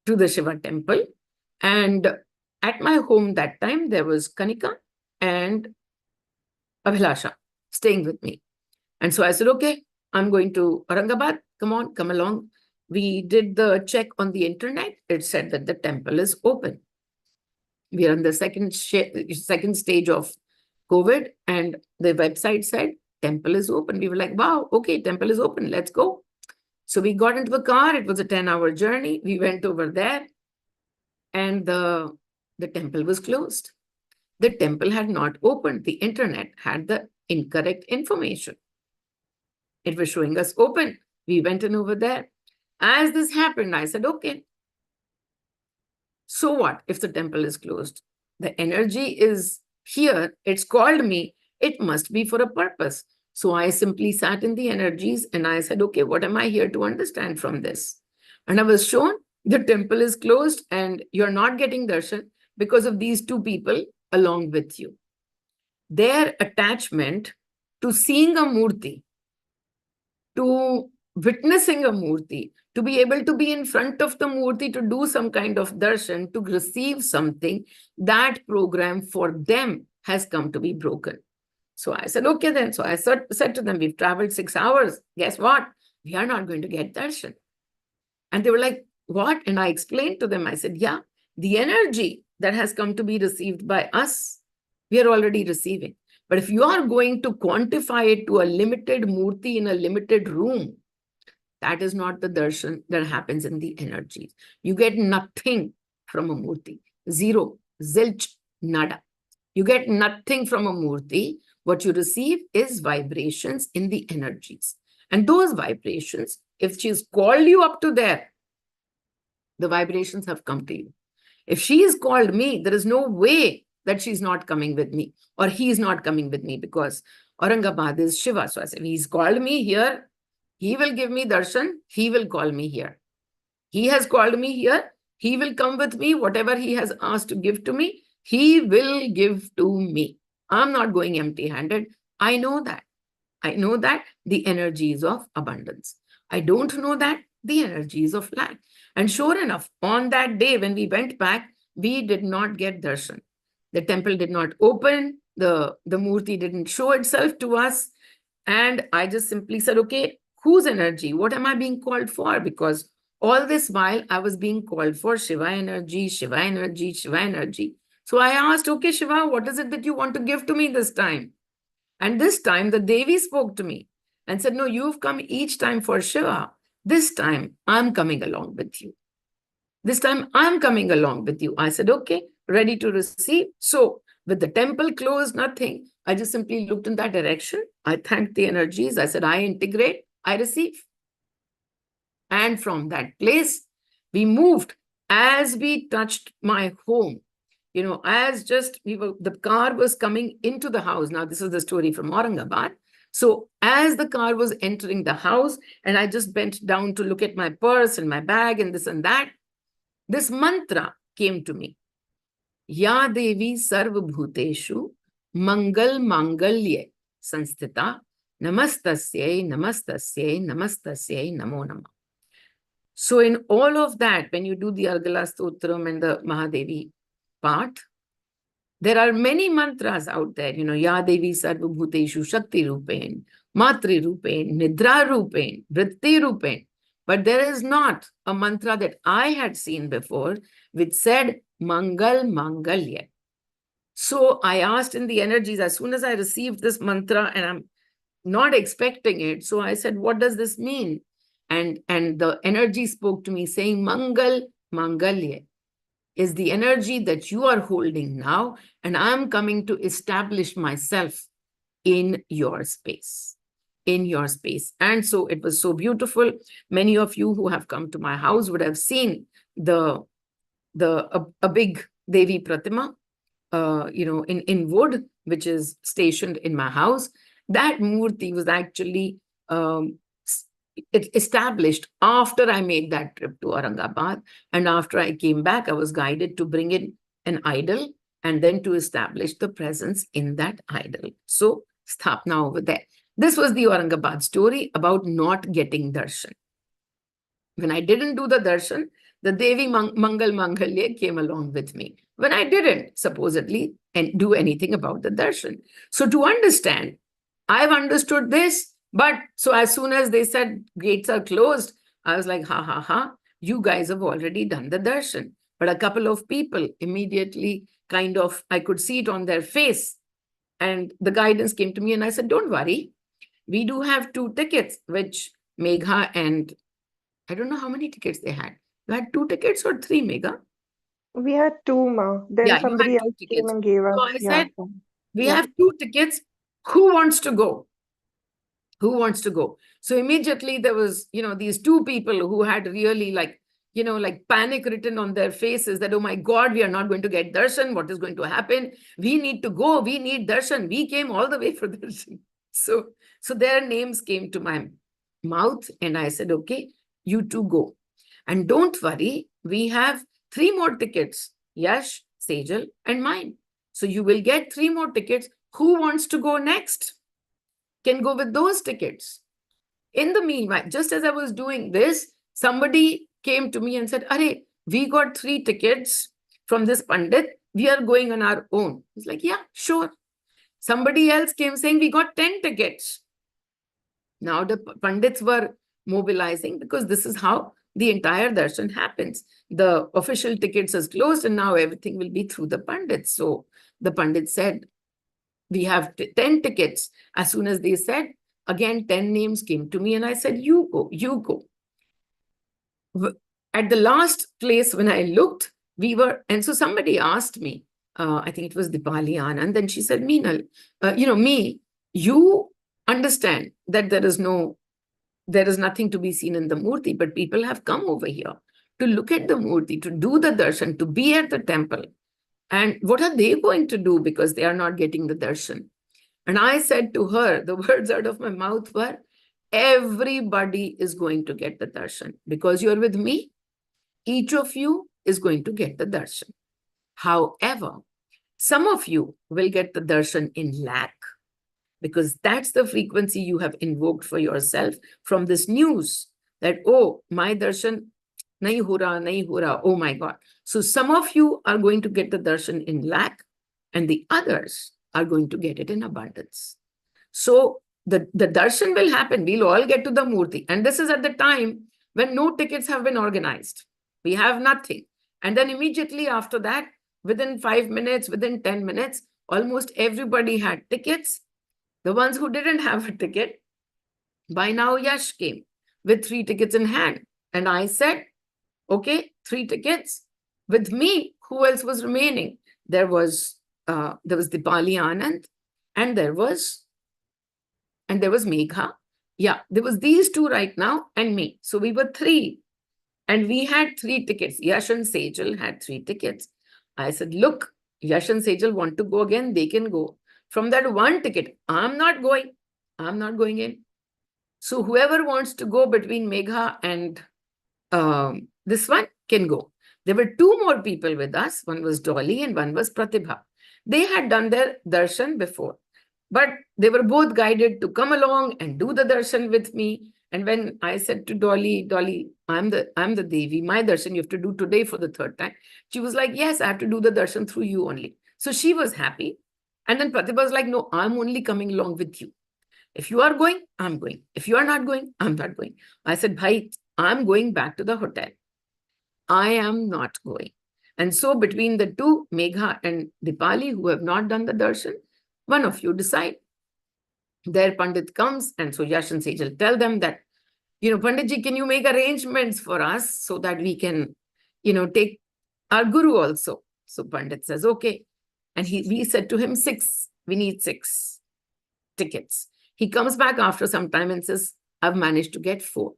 to the Shiva temple. And at my home that time, there was Kanika and Abhilasha staying with me. And so I said, okay, I'm going to Aurangabad. Come on, come along. We did the check on the internet. It said that the temple is open. We are in the second stage of COVID, and the website said temple is open. We were like, wow, okay, temple is open. Let's go. So we got into the car. It was a 10-hour journey. We went over there, and the temple was closed. The temple had not opened. The internet had the incorrect information. It was showing us open. We went in over there. As this happened, I said, okay, so what if the temple is closed? The energy is here. It's called me. It must be for a purpose. So I simply sat in the energies and I said, okay, what am I here to understand from this? And I was shown the temple is closed and you're not getting darshan because of these two people along with you. Their attachment to seeing a murti, to witnessing a murti, to be able to be in front of the murti, to do some kind of darshan, to receive something, that program for them has come to be broken. So I said, okay then. So I said to them, we've traveled 6 hours. Guess what? We are not going to get darshan. And they were like, what? And I explained to them, I said, yeah, the energy that has come to be received by us, we are already receiving. But if you are going to quantify it to a limited murti in a limited room, that is not the darshan that happens in the energies. You get nothing from a murti. Zero, zilch, nada. You get nothing from a murti. What you receive is vibrations in the energies. And those vibrations, if she's called you up to there, the vibrations have come to you. If she is called me, there is no way that she's not coming with me or he's not coming with me, because Aurangabad is Shiva. So I said, he's called me here. He will give me darshan. He will call me here. He has called me here. He will come with me. Whatever he has asked to give to me, he will give to me. I'm not going empty-handed. I know that. I know that the energies of abundance. I don't know that the energies of lack. And sure enough, on that day when we went back, we did not get darshan. The temple did not open. The murti didn't show itself to us. And I just simply said, okay, whose energy? What am I being called for? Because all this while I was being called for Shiva energy, Shiva energy, Shiva energy. So I asked, okay, Shiva, what is it that you want to give to me this time? And this time the Devi spoke to me and said, no, you've come each time for Shiva. This time I'm coming along with you. This time I'm coming along with you. I said, okay, ready to receive. So with the temple closed, nothing. I just simply looked in that direction. I thanked the energies. I said, I integrate, I receive. And from that place, we moved. As we touched my home, as just the car was coming into the house. Now, this is the story from Aurangabad. So as the car was entering the house, and I just bent down to look at my purse and my bag and this and that, this mantra came to me. Ya Devi Sarva Bhuteshu Mangal Mangalye Sanstita Namastasyai Namastasyai Namastasyai Namo Namah. So in all of that, when you do the Argala Stotram and the Mahadevi part, there are many mantras out there, Ya Devi Sarva Bhuteshu Shakti Rupen, Matri Rupen, Nidra Rupen, Vritti Rupen. But there is not a mantra that I had seen before which said Mangal Mangalya. So I asked in the energies as soon as I received this mantra, and I'm not expecting it. So I said, what does this mean? And the energy spoke to me saying, Mangal Mangalya is the energy that you are holding now, and I'm coming to establish myself in your space. And so it was so beautiful. Many of you who have come to my house would have seen a big Devi Pratima, in wood, which is stationed in my house. That murti was actually it established after I made that trip to Aurangabad. And after I came back, I was guided to bring in an idol and then to establish the presence in that idol. So Sthapna over there. This was the Aurangabad story about not getting darshan. When I didn't do the darshan, the Devi Mangal Mangalya came along with me. When I didn't supposedly do anything about the darshan. So to understand, I've understood this, but so as soon as they said gates are closed, I was like, ha ha ha, you guys have already done the darshan. But a couple of people immediately kind of, I could see it on their face. And the guidance came to me and I said, don't worry. We do have 2 tickets, which Megha and I don't know how many tickets they had. You had 2 tickets or 3, Megha? We had two, ma. Then Yeah, you had somebody 2 else came tickets. and gave So us, I yeah, said, some. we Yeah. have 2 tickets. Who wants to go? Who wants to go? So immediately there was, these 2 people who had really like panic written on their faces that, oh my God, we are not going to get darshan. What is going to happen? We need to go. We need darshan. We came all the way for darshan. So their names came to my mouth and I said, okay, you 2 go. And don't worry, we have 3 more tickets, Yash, Sejal, and mine. So you will get 3 more tickets. Who wants to go next? Can go with those tickets. In the meanwhile, just as I was doing this, somebody came to me and said, Are, we got 3 tickets from this Pandit. We are going on our own. It's like, yeah, sure. Somebody else came saying, we got 10 tickets. Now the Pandits were mobilizing because this is how the entire darshan happens. The official tickets is closed and now everything will be through the Pandits. So the Pandit said, we have 10 tickets. As soon as they said, again, 10 names came to me and I said, you go, you go. At the last place when I looked, and so somebody asked me, I think it was Dipali Anand, and she said, Meenal, you understand that there is nothing to be seen in the Murti, but people have come over here to look at the Murti, to do the darshan, to be at the temple. And what are they going to do because they are not getting the darshan? And I said to her, the words out of my mouth were, everybody is going to get the darshan because you're with me. Each of you is going to get the darshan. However, some of you will get the darshan in lack because that's the frequency you have invoked for yourself from this news that, oh, my darshan, nahi ho raha, oh my God. So some of you are going to get the darshan in lack and the others are going to get it in abundance. So the darshan will happen. We'll all get to the Murti. And this is at the time when no tickets have been organized. We have nothing. And then immediately after that, within 5 minutes, within 10 minutes, almost everybody had tickets. The ones who didn't have a ticket, by now Yash came with 3 tickets in hand. And I said, okay, 3 tickets. With me, who else was remaining? There was Dipali Anand and there was Megha. Yeah, there was these 2 right now and me. So we were 3. And we had 3 tickets. Yash and Sejal had 3 tickets. I said, look, Yash and Sejal want to go again, they can go. From that 1 ticket, I'm not going. I'm not going in. So whoever wants to go between Megha and this one can go. There were 2 more people with us. One was Dolly and one was Pratibha. They had done their darshan before. But they were both guided to come along and do the darshan with me. And when I said to Dolly, I'm the Devi, my darshan you have to do today for the 3rd time. She was like, yes, I have to do the darshan through you only. So she was happy. And then Pratibha was like, no, I'm only coming along with you. If you are going, I'm going. If you are not going, I'm not going. I said, Bhai, I'm going back to the hotel. I am not going. And so between the 2, Megha and Dipali, who have not done the darshan, one of you decide. Their Pandit comes, and so Yash and Sejal tell them that, Panditji, can you make arrangements for us so that we can, take our Guru also? So Pandit says, okay. And we said to him, 6. We need 6 tickets. He comes back after some time and says, I've managed to get 4.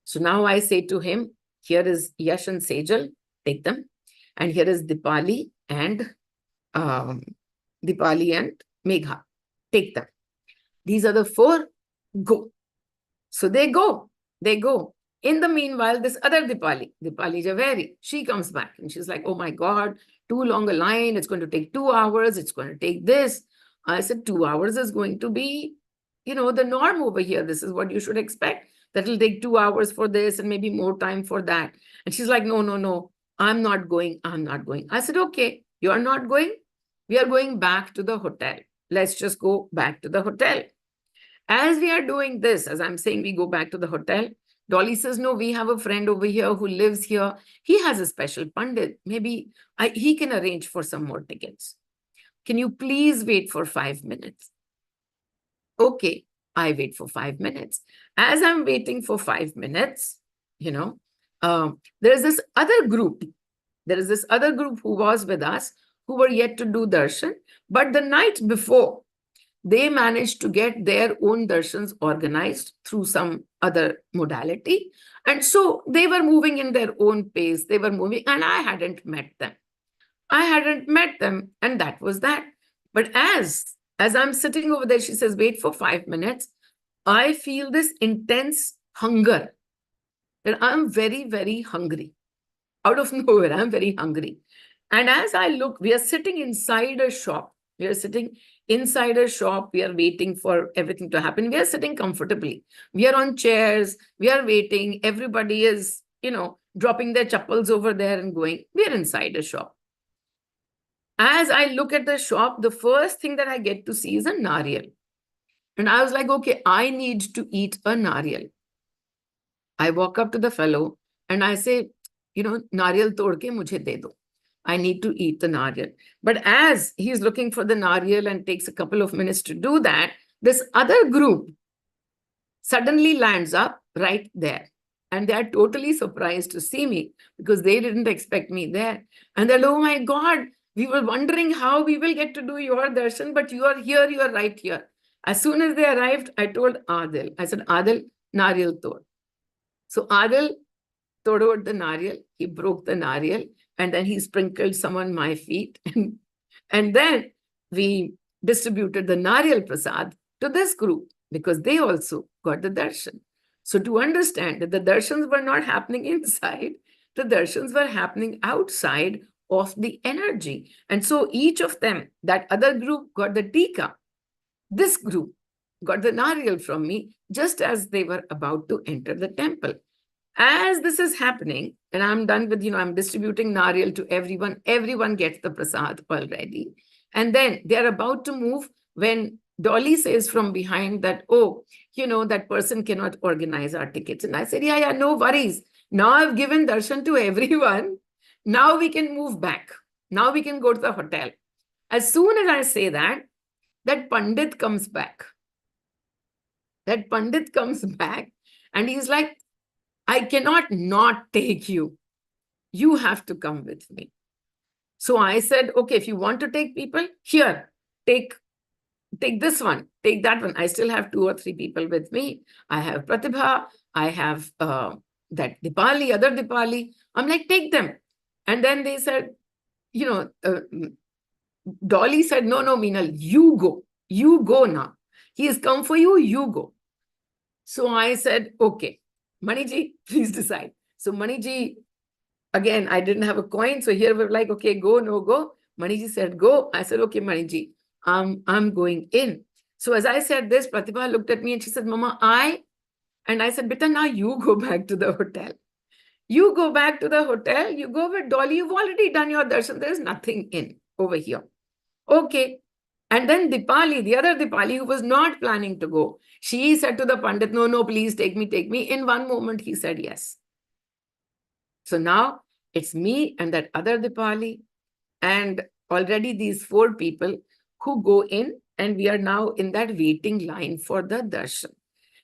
So now I say to him, here is Yash and Sejal, take them. And here is Dipali and Megha, take them. These are the 4, go. So they go. They go. In the meanwhile, this other Dipali Javeri, she comes back and she's like, oh my God, too long a line. It's going to take 2 hours. It's going to take this. I said, 2 hours is going to be, the norm over here. This is what you should expect. That will take 2 hours for this and maybe more time for that. And she's like, no, no, no, I'm not going. I'm not going. I said, okay, you are not going. We are going back to the hotel. Let's just go back to the hotel. As we are doing this, as I'm saying, we go back to the hotel. Dolly says, no, we have a friend over here who lives here. He has a special pandit. Maybe he can arrange for some more tickets. Can you please wait for 5 minutes? Okay, I wait for 5 minutes. As I'm waiting for 5 minutes, there's this other group. There is this other group who was with us who were yet to do darshan. But the night before, they managed to get their own darshans organized through some other modality. And so they were moving in their own pace. They were moving, and I hadn't met them. And that was that. But as I'm sitting over there, she says, wait for 5 minutes. I feel this intense hunger. And I'm very, very hungry. Out of nowhere, I'm very hungry. And as I look, we are sitting inside a shop. We are sitting inside a shop. We are waiting for everything to happen. We are sitting comfortably. We are on chairs. We are waiting. Everybody is, dropping their chappals over there and going. We are inside a shop. As I look at the shop, the first thing that I get to see is a nariyal. And I was like, okay, I need to eat a nariyal. I walk up to the fellow and I say, nariyal tod ke mujhe de do. I need to eat the nariyal. But as he's looking for the nariyal and takes a couple of minutes to do that, this other group suddenly lands up right there. And they are totally surprised to see me because they didn't expect me there. And they're like, oh my God, we were wondering how we will get to do your darshan, but you are here, you are right here. As soon as they arrived, I told Adil, I said, Adil, nariyal tod. So Adil tod over the nariyal, he broke the nariyal, and then he sprinkled some on my feet. And then we distributed the nariyal prasad to this group because they also got the darshan. So to understand that the darshans were not happening inside, the darshans were happening outside of the energy. And so each of them, that other group got the tika. This group got the nariyal from me just as they were about to enter the temple. As this is happening, and I'm done with, I'm distributing nariyal to everyone. Everyone gets the prasad already. And then they're about to move when Dolly says from behind that, oh, that person cannot organize our tickets. And I said, yeah, no worries. Now I've given darshan to everyone. Now we can move back. Now we can go to the hotel. As soon as I say that, that Pandit comes back. That Pandit comes back and he's like, I cannot not take you. You have to come with me. So I said, okay, if you want to take people, here, take this one, take that one. I still have 2 or 3 people with me. I have Pratibha, I have that Dipali, other Dipali. I'm like, take them. And then they said, Dolly said, no, Meenal, you go. You go now. He has come for you, you go. So I said, okay, Maniji, please decide. So Maniji, again, I didn't have a coin. So here we're like, okay, go, no go. Maniji said, go. I said, okay, Maniji, I'm going in. So as I said this, Pratibha looked at me and she said, Mama, and I said, Beta, now you go back to the hotel. You go back to the hotel. You go with Dolly. You've already done your darshan. There's nothing in over here. Okay. And then Dipali, the other Dipali, who was not planning to go, she said to the Pandit, no, please take me, take me. In one moment, he said yes. So now it's me and that other Dipali and already these 4 people who go in, and we are now in that waiting line for the darshan.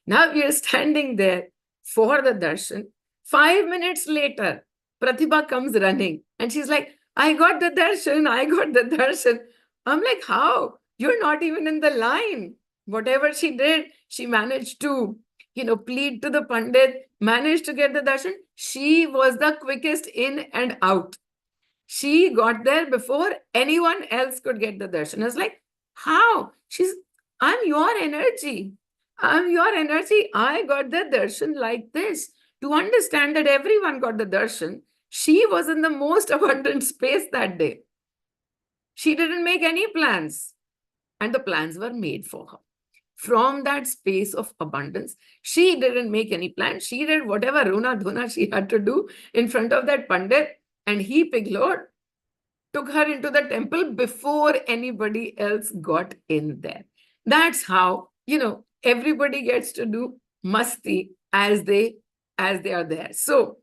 Now we are standing there for the darshan. 5 minutes later, Pratibha comes running and she's like, I got the darshan, I got the darshan. I'm like, how? You're not even in the line. Whatever she did, she managed to, plead to the Pandit, managed to get the darshan. She was the quickest in and out. She got there before anyone else could get the darshan. I was like, how? I'm your energy. I'm your energy. I got the darshan like this. To understand that everyone got the darshan, she was in the most abundant space that day. She didn't make any plans, and the plans were made for her. From that space of abundance, she didn't make any plans. She did whatever Runa Dhuna she had to do in front of that Pandit, and he, Piglord, took her into the temple before anybody else got in there. That's how, everybody gets to do masti as they are there. So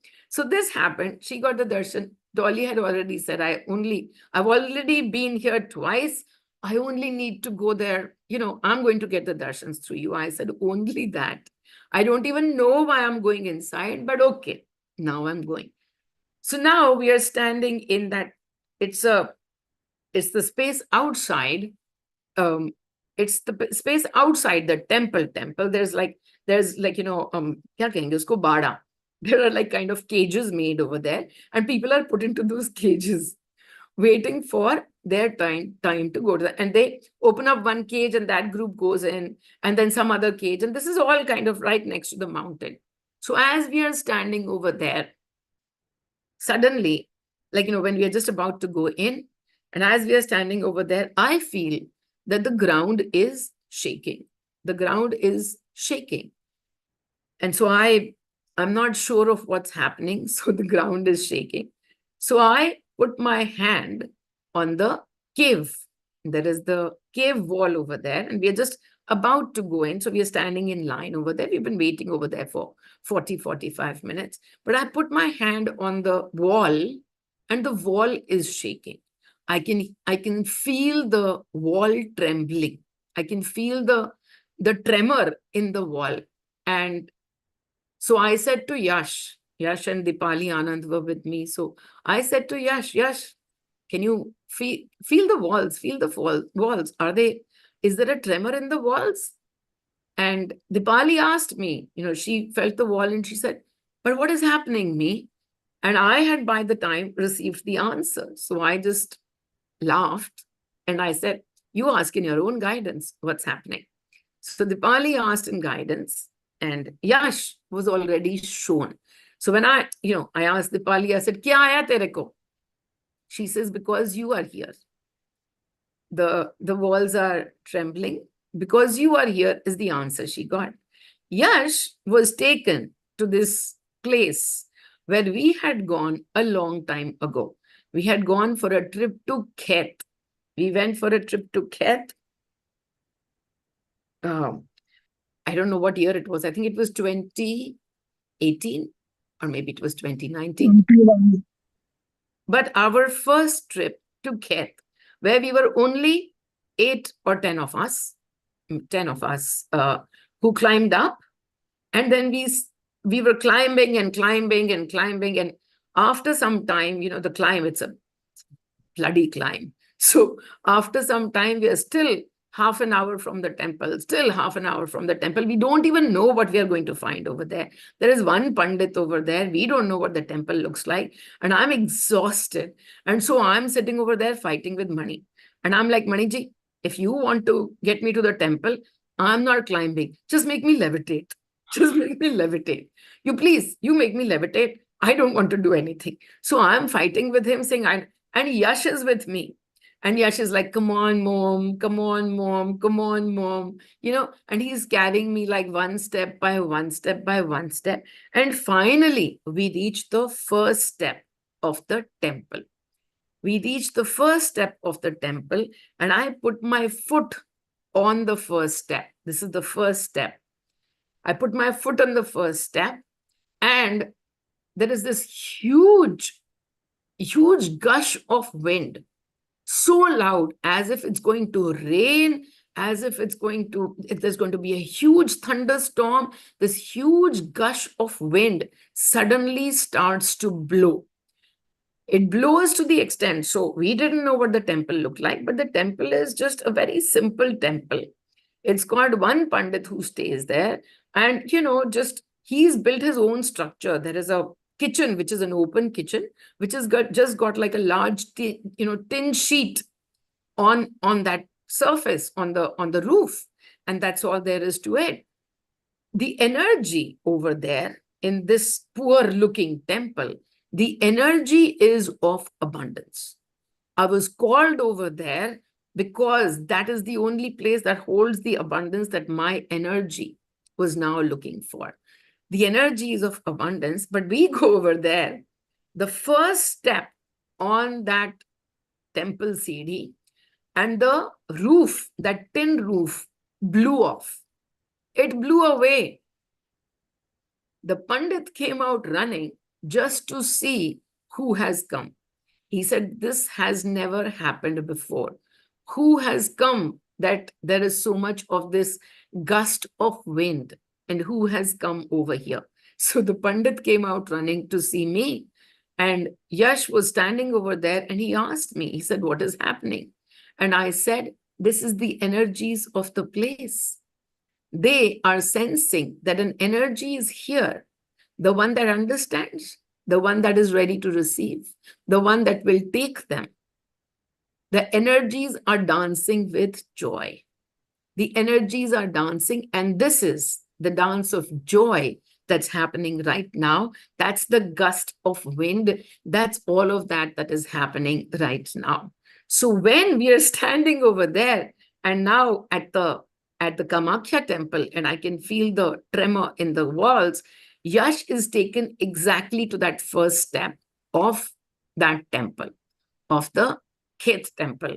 this happened. She got the darshan. Dolly had already said, I've already been here twice. I only need to go there. I'm going to get the darshans through you. I said, only that. I don't even know why I'm going inside, but okay, now I'm going. So now we are standing in that. It's the space outside. It's the space outside the temple. There's like kya kahenge usko, bada. There are like kind of cages made over there, and people are put into those cages, waiting for their time to go to that. And they open up one cage, and that group goes in, and then some other cage, and this is all kind of right next to the mountain. So as we are standing over there, suddenly, when we are just about to go in, and as we are standing over there, I feel that the ground is shaking. The ground is shaking. And so I'm not sure of what's happening. So the ground is shaking. So I put my hand on the cave. There is the cave wall over there, and we are just about to go in. So we are standing in line over there. We've been waiting over there for 45 minutes. But I put my hand on the wall, and the wall is shaking. I can feel the wall trembling. I can feel the tremor in the wall. And so I said to Yash and Dipali Anand were with me. So I said to Yash, can you feel the walls? Feel the walls. Is there a tremor in the walls? And Dipali asked me, she felt the wall and she said, but what is happening, me? And I had by the time received the answer. So I just laughed and I said, you ask in your own guidance what's happening. So Dipali asked in guidance, and Yash was already shown. So when I asked Dipali, I said, Kya aaya tere ko? She says, because you are here. The walls are trembling. Because you are here is the answer she got. Yash was taken to this place where we had gone a long time ago. We had gone for a trip to Khet. We went for a trip to Khet. I don't know what year it was. I think it was 2018 or maybe it was 2019. 21. But our first trip to Khet, where we were only 8 or 10 of us, who climbed up, and then we were climbing and climbing and climbing, and after some time, the climb, it's a bloody climb. So after some time, we are still half an hour from the temple, still half an hour from the temple. We don't even know what we are going to find over there. There is one Pandit over there. We don't know what the temple looks like. And I'm exhausted. And so I'm sitting over there fighting with Mani. And I'm like, Maniji, if you want to get me to the temple, I'm not climbing. Just make me levitate. Just make me levitate. You make me levitate. I don't want to do anything. So I'm fighting with him, saying, and Yash is with me. And Yash is like, come on, mom, come on, mom, come on, mom. And he's carrying me like one step by one step by one step. And finally, we reached the first step of the temple. We reached the first step of the temple, and I put my foot on the first step. This is the first step. I put my foot on the first step, and there is this huge gush of wind, so loud, as if it's going to rain, as if there's going to be a huge thunderstorm. This huge gush of wind suddenly starts to blow. It blows to the extent, so we didn't know what the temple looked like, but the temple is just a very simple temple. It's got one Pandit who stays there, and just he's built his own structure. There is a kitchen, which is an open kitchen, which has just got like a large tin sheet on that surface, on the roof, and that's all there is to it. the energy over there in this poor looking temple, the energy is of abundance. I was called over there because that is the only place that holds the abundance that my energy was now looking for. The energy is of abundance, but we go over there. The first step on that temple CD, and the roof, that tin roof, blew off. It blew away. The Pandit came out running just to see who has come. He said, this has never happened before. Who has come that there is so much of this gust of wind, and who has come over here? So the Pandit came out running to see me, and Yash was standing over there, and he asked me, he said, what is happening? And I said, this is the energies of the place. They are sensing that an energy is here, the one that understands, the one that is ready to receive, the one that will take them. The energies are dancing with joy. The energies are dancing, and this is the dance of joy that's happening right now. That's the gust of wind. That's all of that that is happening right now. So when we are standing over there, and now at the Kamakhya temple, and I can feel the tremor in the walls, Yash is taken exactly to that first step of that temple, of the Khet temple.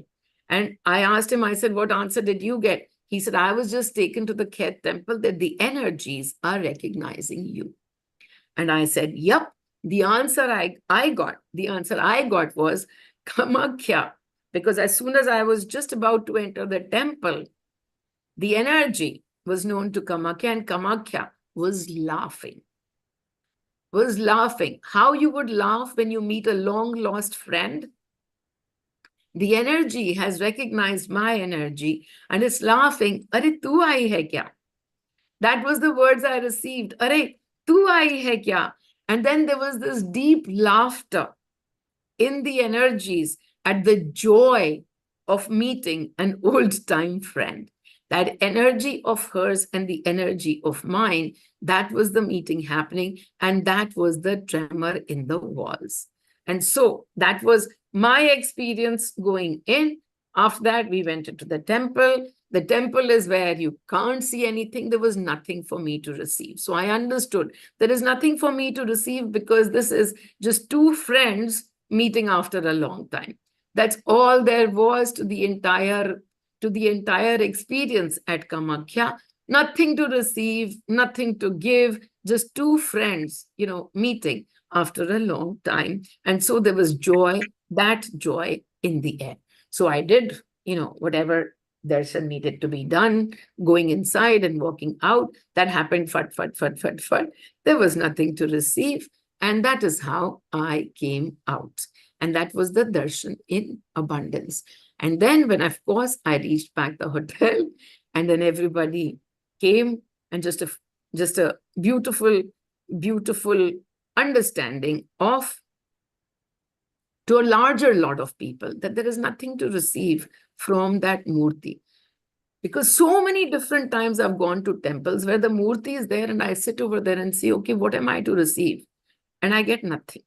And I asked him, I said, what answer did you get? He said, I was just taken to the Khet temple that the energies are recognizing you. And I said, yep, the answer I got was Kamakhya. Because as soon as I was just about to enter the temple, the energy was known to Kamakhya, and Kamakhya was laughing. How you would laugh when you meet a long-lost friend? The energy has recognized my energy and is laughing. Are tu aayi hai kya? That was the words I received. Are tu aayi hai kya? And then there was this deep laughter in the energies at the joy of meeting an old-time friend. That energy of hers and the energy of mine, that was the meeting happening, and that was the tremor in the walls. And so that was my experience going in. After that, we went into the temple. The temple is where you can't see anything. There was nothing for me to receive. So I understood there is nothing for me to receive because this is just two friends meeting after a long time. That's all there was to the entire experience at Kamakhya. Nothing to receive, nothing to give, just two friends, meeting after a long time. And so there was joy, that joy in the air. So I did, whatever darshan needed to be done, going inside and walking out. That happened, fat. There was nothing to receive. And that is how I came out. And that was the darshan in abundance. And then when, of course, I reached back the hotel, and then everybody came, and just a beautiful, beautiful understanding of, to a larger lot of people, that there is nothing to receive from that murti. Because so many different times I've gone to temples where the murti is there, and I sit over there and say, okay, what am I to receive? And I get nothing.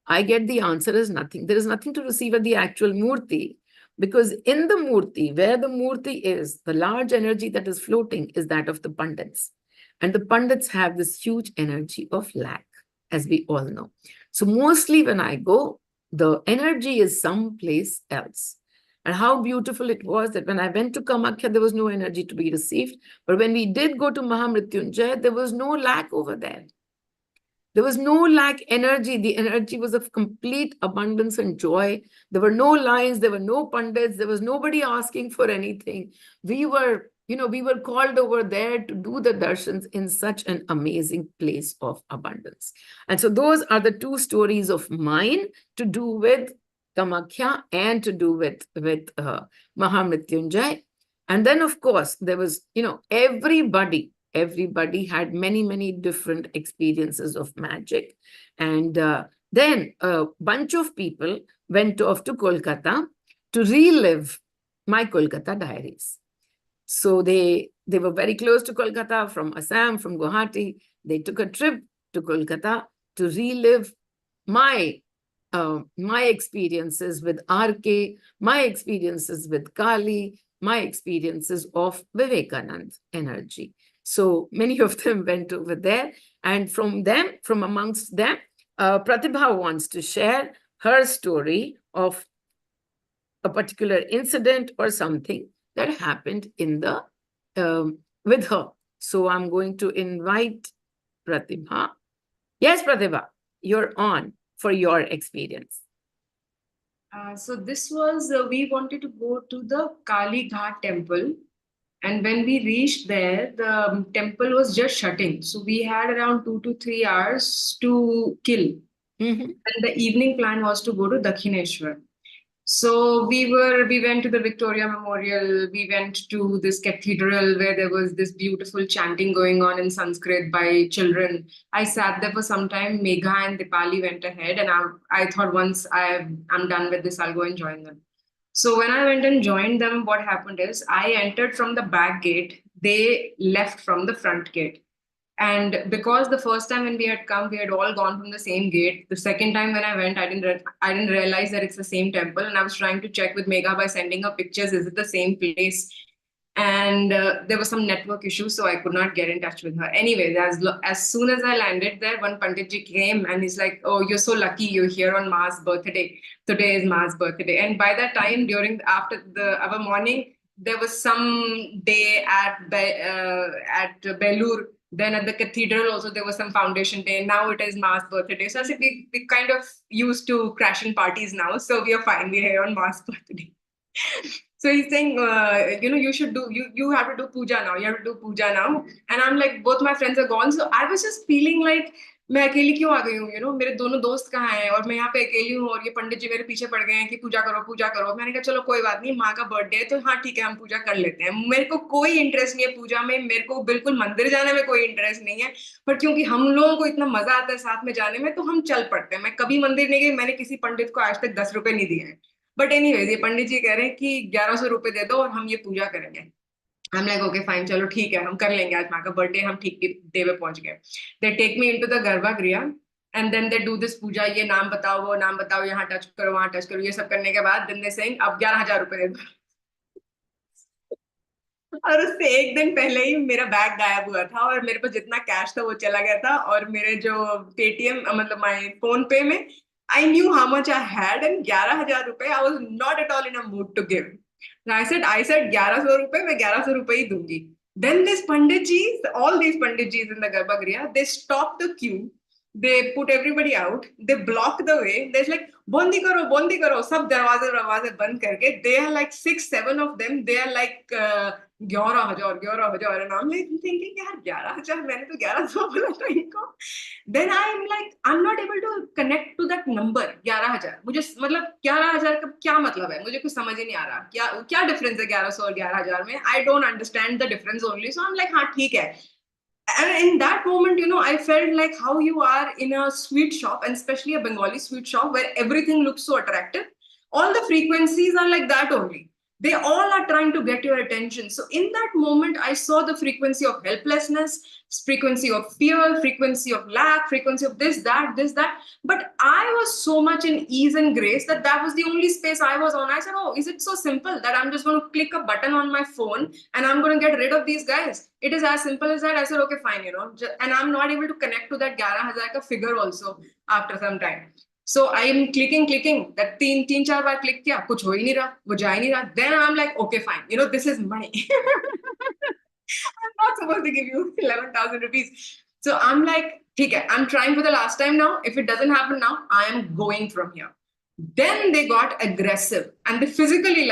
I get the answer is nothing. There is nothing to receive at the actual murti, because in the murti, where the murti is, the large energy that is floating is that of the pandits. And the pandits have this huge energy of lack, as we all know. So mostly when I go, the energy is someplace else. And how beautiful it was that when I went to Kamakhya, there was no energy to be received. But when we did go to Mahamrityunjai, there was no lack over there. There was no lack energy. The energy was of complete abundance and joy. There were no lines. There were no pandits. There was nobody asking for anything. We were called over there to do the darshans in such an amazing place of abundance. And so those are the two stories of mine to do with Kamakhya and to do with Mahamrityunjai. And then, of course, there was, everybody had many different experiences of magic. And then a bunch of people went off to Kolkata to relive my Kolkata diaries. So they were very close to Kolkata from Assam, from Guwahati. They took a trip to Kolkata to relive my my experiences with RK, my experiences with Kali, my experiences of Vivekanand energy. So many of them went over there, and from amongst them, Pratibha wants to share her story of a particular incident or something that happened in the with her. So I'm going to invite Pratibha. Yes, Pratibha, you're on for your experience. So this was, we wanted to go to the Kali Ghat temple. And when we reached there, the temple was just shutting. So we had around 2 to 3 hours to kill. Mm-hmm. And the evening plan was to go to Dakhineshwar. So we went to the Victoria Memorial. We went to this cathedral where there was this beautiful chanting going on in Sanskrit by children. I sat there for some time. Megha and Dipali went ahead, and I thought once I'm done with this, I'll go and join them. So when I went and joined them, what happened is I entered from the back gate. They left from the front gate. And because the first time when we had come, we had all gone from the same gate. The second time when I went, I didn't realize that it's the same temple, and I was trying to check with Megha by sending her pictures. Is it the same place? And there was some network issues, so I could not get in touch with her. Anyways, as soon as I landed there, one Panditji came and he's like, "Oh, you're so lucky you're here on Ma's birthday. Today is Ma's birthday." And by that time, after our morning, there was some day at Belur. Then at the cathedral also there was some foundation day. Now it is Ma's birthday. So I said we kind of used to crashing parties now. So we are fine. We're here on Ma's birthday. So he's saying, you should you have to do puja now. You have to do puja now. And I'm like, both my friends are gone. So I was just feeling like मैं अकेली क्यों आ गई हूँ, मेरे दोनों दोस्त कहाँ हैं और मैं यहाँ पे अकेली हूँ और ये पंडित जी मेरे पीछे पड़ गए हैं कि पूजा करो पूजा करो. मैंने कहा चलो कोई बात नहीं, माँ का बर्थडे है तो हाँ ठीक है हम पूजा कर लेते हैं. मेरे को कोई इंटरेस्ट नहीं है पूजा में, मेरे को बिल्कुल मंदिर जाने में कोई इंटरेस्ट नहीं है, पर क्योंकि हम लोगों को इतना मजा आता है साथ में जाने में तो हम चल पड़ते हैं. मैं कभी मंदिर नहीं गई, मैंने किसी पंडित को आज तक 10 रुपए नहीं दिए हैं. बट एनीवेज ये पंडित जी कह रहे हैं कि 1100 रुपए दे दो और हम ये पूजा करेंगे. I'm like, okay, fine, चलो ठीक है हम कर लेंगे, आज माँ का बर्थडे, हम ठीक डे पे पहुंच गए. They take me into the गर्भगृह and then they do this पूजा. ये नाम बताओ वो नाम बताओ, यहाँ टच करो वहाँ टच करो, ये सब करने के बाद then they saying अब 11,000 रुपए दे दो. और उससे एक दिन पहले ही मेरा बैग गायब हुआ था और मेरे पास जितना कैश था वो चला गया था. और मेरे जो पेटीएम मतलब माय फोन पे में I knew how much I had and 11,000 रुपए I was not at all in a mood to give. I said 1100 रुपए, मैं 1100 रुपए ही दूंगी. Then this Panditjis, all these Panditjis in the Garbhagriha, they stop the queue. They put everybody out. They block the way. They're like, bondi karo, sab darwaze band karke. They are like 6, 7 of them. They are like, 11,000. And I'm like thinking, yaar, 11,000, मैंने तो 1100 बोला था इनको. Then I'm like, I'm not able to connect to that number 11,000. मुझे मतलब 11,000 का क्या मतलब है, मुझे कुछ समझ ही नहीं आ रहा. क्या डिफरेंस है 1100 और 11,000 में. I don't understand the difference only. So I'm like, हाँ ठीक है. And in that moment, I felt like how you are in a sweet shop, and especially a Bengali sweet shop where everything looks so attractive. All the frequencies are like that only. They all are trying to get your attention. So in that moment, I saw the frequency of helplessness, frequency of fear, frequency of lack, frequency of this, that. But I was so much in ease and grace that was the only space I was on. I said, oh, is it so simple that I'm just going to click a button on my phone and I'm going to get rid of these guys? It is as simple as that. I said, okay, fine, and I'm not able to connect to that 11,000 ka figure also after some time. So I am clicking. That 3-4 bar click किया, कुछ हो ही नहीं रहा, वो जा ही नहीं रहा. Then I'm like, okay, fine. This is money. I'm not supposed to give you 11,000 rupees. So I'm like, okay, I'm trying for the last time now. If it doesn't happen now, I am going from here. Then they got aggressive and they physically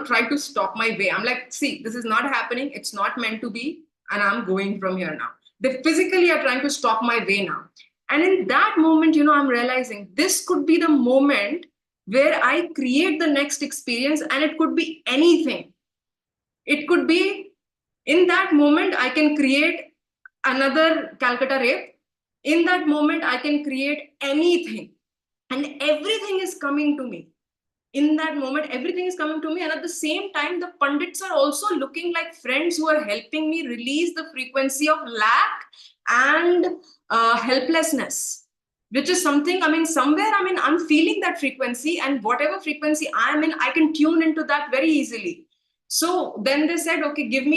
tried to stop my way. I'm like, see, this is not happening. It's not meant to be. And I'm going from here now. They physically are trying to stop my way now. And in that moment, I'm realizing this could be the moment where I create the next experience, and it could be anything. It could be in that moment, I can create another Calcutta rape. In that moment, I can create anything. And everything is coming to me. in that moment, everything is coming to me, and at the same time, the Pandits are also looking like friends who are helping me release the frequency of lack and helplessness, which is something, I mean, somewhere, I mean, I'm feeling that frequency, and whatever frequency I'm in, I can tune into that very easily. So then they said, okay, give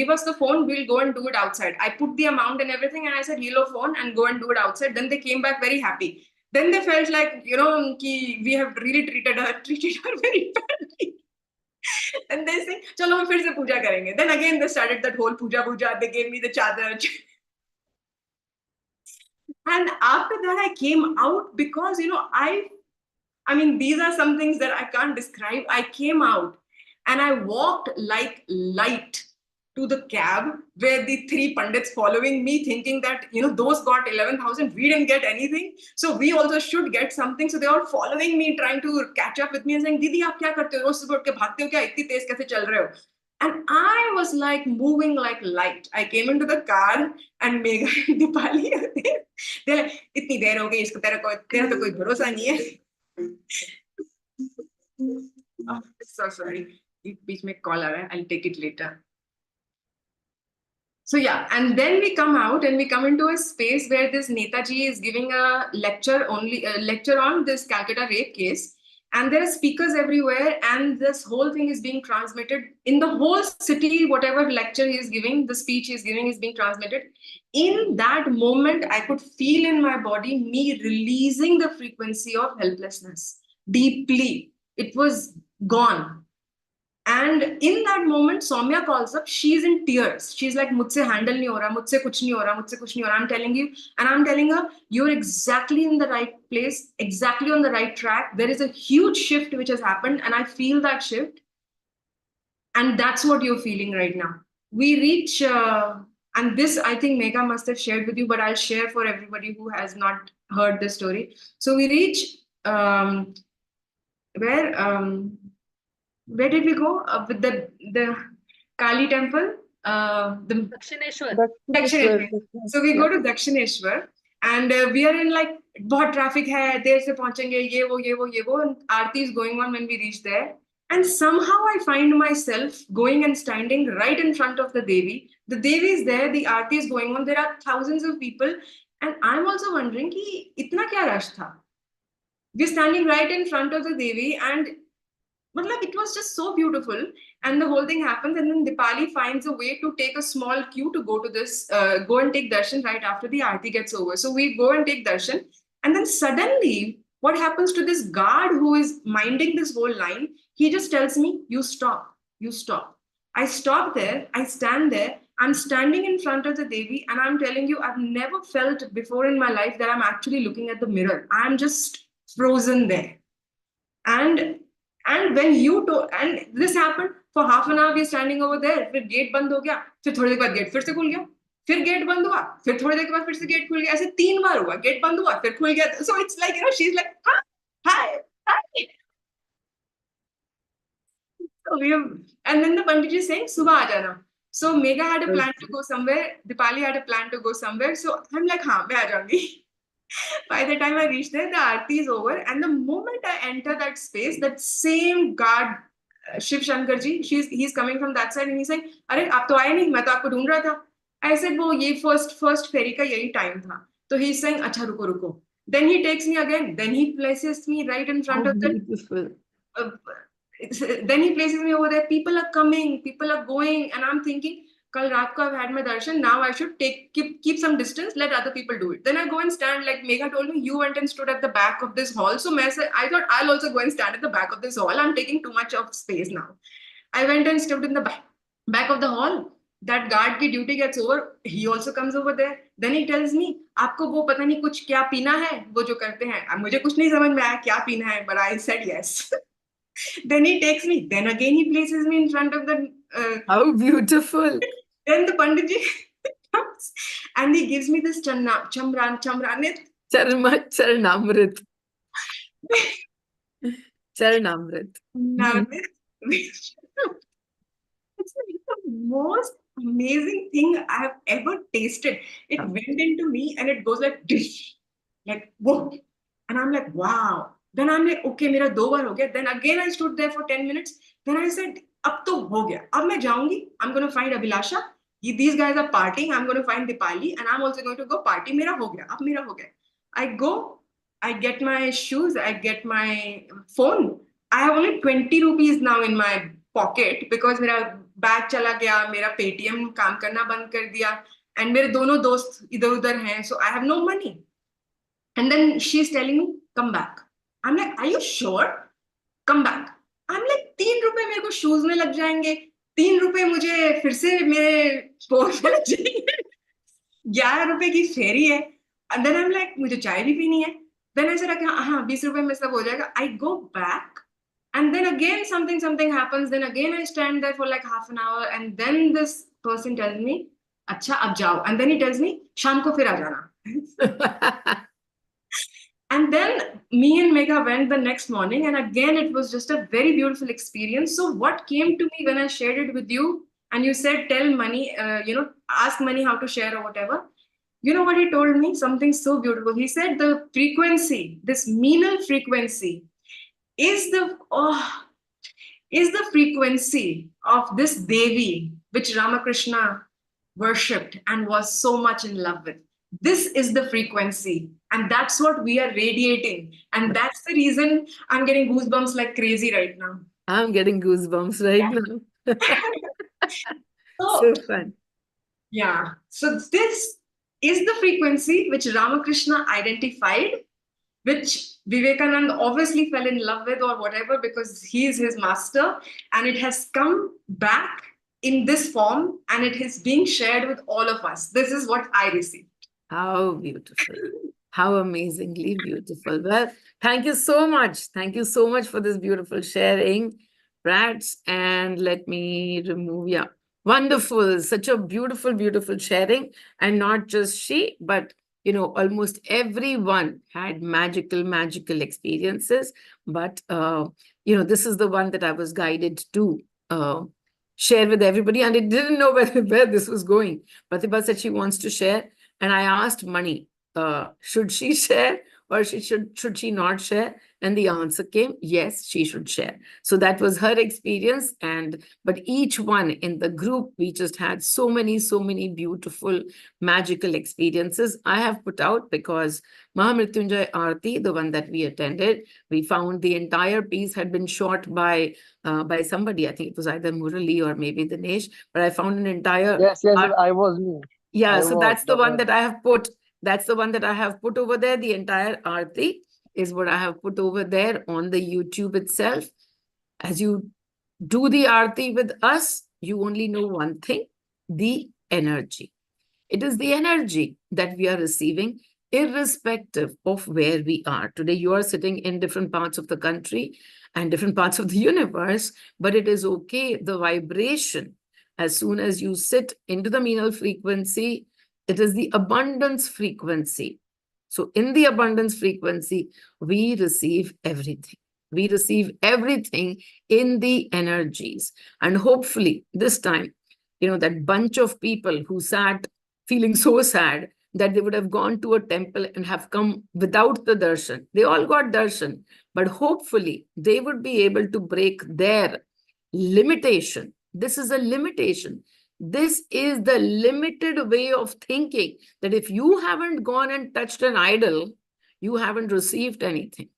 us the phone, we'll go and do it outside. I put the amount and everything, and I said, hello phone, and go and do it outside. Then they came back very happy. Then they felt like, we have really treated her very badly. And they say, chalo, hum fir se puja karenge. Then again, they started that whole puja. They gave me the chadar. And after that, I came out because, I mean, these are some things that I can't describe. I came out and I walked like light to the cab where the three Pandits following me, thinking that, those got 11,000, we didn't get anything. So we also should get something. So they're all following me, trying to catch up with me and saying, Didi, aap kya karte ho? Roz subah utke bhagte ho kya? Itni tez kaise chal rahe ho? And I was like moving like light. I came into the car and Megha and Dipali, they're like, itni der ho gayi, tera to koi bharosa nahi hai. Oh, so sorry. बीच में call आ रहा है. I'll take it later. So yeah, and then we come out and we come into a space where this Netaji is giving a lecture on this Calcutta rape case, and there are speakers everywhere, and this whole thing is being transmitted in the whole city. Whatever lecture he is giving, the speech he is giving is being transmitted. In that moment, I could feel in my body me releasing the frequency of helplessness deeply. It was gone. And in that moment, Soumya calls up. She's in tears. She's like, "Mujhse handle nahi ho raha, mujhse kuch nahi ho raha, mujhse kuch nahi ho raha." I'm telling you, and I'm telling her, you're exactly in the right place, exactly on the right track. There is a huge shift which has happened, and I feel that shift. And that's what you're feeling right now. We reach, and this I think Megha must have shared with you, but I'll share for everybody who has not heard the story. So we reach where did we go with the Kali temple? The Dakshineshwar. Dakshineshwar. So we go to Dakshineshwar, and we are in like बहुत traffic है, देर से पहुंचेंगे, ये वो, and Aarti is going on when we reach there. And somehow I find myself going and standing right in front of the Devi. The Devi is there, the aarti is going on, there are thousands of people, and I'm also wondering कि इतना क्या rush था? We're standing right in front of the Devi, and it was just so beautiful, and the whole thing happens, and then Dipali finds a way to take a small queue to go to this, go and take darshan right after the aarti gets over. So we go and take darshan, and then suddenly, what happens to this guard who is minding this whole line? He just tells me, "You stop, you stop." I stop there, I stand there, I'm standing in front of the Devi, and I'm telling you, I've never felt before in my life that I'm actually looking at the mirror. I'm just frozen there. And when and this happened for half an hour, we're standing over there, फिर gate बंद हो गया, फिर थोड़ी देर बाद gate फिर से खुल गया, फिर गेट बंद हुआ, फिर थोड़ी देर के बाद फिर से गेट खुल गया, ऐसे 3 बार हुआ, गेट बंद हुआ, फिर खुल गया. So it's like, she's like, hi. So and then the Pandit is saying, "Subah aa jana." So Megha had a plan to go somewhere, Dipali had a plan to go somewhere, so I'm like, हाँ, मैं आ जाऊंगी. By the time I reach there, the aarti is over, and the moment I enter that space, that same guard, Shiv Shankar ji, he's coming from that side, and he's saying, "अरे आप तो आए नहीं, मैं तो आपको ढूंढ रहा था." I said, "वो ये first ferry का यही time था." So he's saying, "अच्छा रुको." Then he takes me again. Then he places me right in front of the. Beautiful. Then he places me over there. People are coming, people are going, and I'm thinking, Kal raat ko I've had my darshan. Now I should keep some distance. Let other people do it. Then I go and stand. Like Megha told me, you went and stood at the back of this hall. So I thought I'll also go and stand at the back of this hall. I'm taking too much of space now. I went and stood in the back of the hall. That guard की duty gets over. He also comes over there. Then he tells me, आपको वो पता नहीं कुछ क्या पीना है, वो जो करते हैं. अब मुझे कुछ नहीं समझ में आया क्या पीना है, but I said yes. Then he takes me. Then again he places me in front of the. How beautiful. Then the Panditji comes and he gives me this chamranit. Charanamrit. Charanamrit. It's the most amazing thing I have ever tasted. It went into me and it goes like dish, like whoa. And I'm like, wow. Then I'm like, okay, मेरा 2 बार हो गया. Then again I stood there for 10 minutes. Then I said, अब तो हो गया. अब मैं जाऊंगी. I'm going to find Abhilasha. These guys are partying. I'm going to find Dipali, and I'm also going to go party. मेरा हो गया. अब मेरा हो गया. I go. I get my shoes. I get my phone. I have only 20 rupees now in my pocket because मेरा bag चला गया. मेरा पेटीएम काम करना बंद कर दिया. And मेरे दोनों दोस्त इधर उधर हैं. So I have no money. And then she's telling me, come back. I'm like, are you sure? Come back. I'm like, 3 रुपए मेरे को शूज में लग जाएंगे, 3 रुपए मुझे फिर से मेरे फोन में लग जाएंगे, 11 रुपए की फेरी है. And then I'm like, मुझे चाय भी पीनी है. Then I said, okay, हाँ 20 रुपए में सब हो जाएगा. I go back. And then again something happens. Then again I stand there for like half an hour. And then this person tells me, अच्छा अब जाओ. And then he tells me, शाम को फिर आ जाना. And then me and Megha went the next morning, and again it was just a very beautiful experience. So what came to me when I shared it with you, and you said, tell money, ask money how to share or whatever. You know what he told me? Something so beautiful. He said the frequency, this meanal frequency, is the frequency of this Devi, which Ramakrishna worshipped and was so much in love with. This is the frequency, and that's what we are radiating. And that's the reason I'm getting goosebumps like crazy right now. I'm getting goosebumps right now. So fun. Yeah. So this is the frequency which Ramakrishna identified, which Vivekananda obviously fell in love with or whatever because he is his master, and it has come back in this form and it is being shared with all of us. This is what I received. How beautiful. How amazingly beautiful. Well, thank you so much. Thank you so much for this beautiful sharing, Rats. And let me remove, yeah. Wonderful. Such a beautiful, beautiful sharing. And not just she, but almost everyone had magical experiences. But, this is the one that I was guided to share with everybody. And I didn't know where this was going. Pratibha said she wants to share. And I asked Mani, should she share or should she not share? And the answer came, yes, she should share. So that was her experience. But each one in the group, we just had so many beautiful, magical experiences. I have put out because Mahamrityunjai Aarti, the one that we attended, we found the entire piece had been shot by somebody. I think it was either Murali or maybe Dinesh, but I found an entire... Yes, I was me. Yeah, so that's the one that I have put. That's the one that I have put over there. The entire Aarti is what I have put over there on the YouTube itself. As you do the Aarti with us, you only know one thing, the energy. It is the energy that we are receiving, irrespective of where we are. Today, you are sitting in different parts of the country and different parts of the universe, but it is okay. The vibration, as soon as you sit into the menal frequency, it is the abundance frequency. So in the abundance frequency, we receive everything. We receive everything in the energies. And hopefully this time, that bunch of people who sat feeling so sad that they would have gone to a temple and have come without the darshan. They all got darshan, but hopefully they would be able to break their limitation. This is a limitation. This is the limited way of thinking that if you haven't gone and touched an idol, you haven't received anything.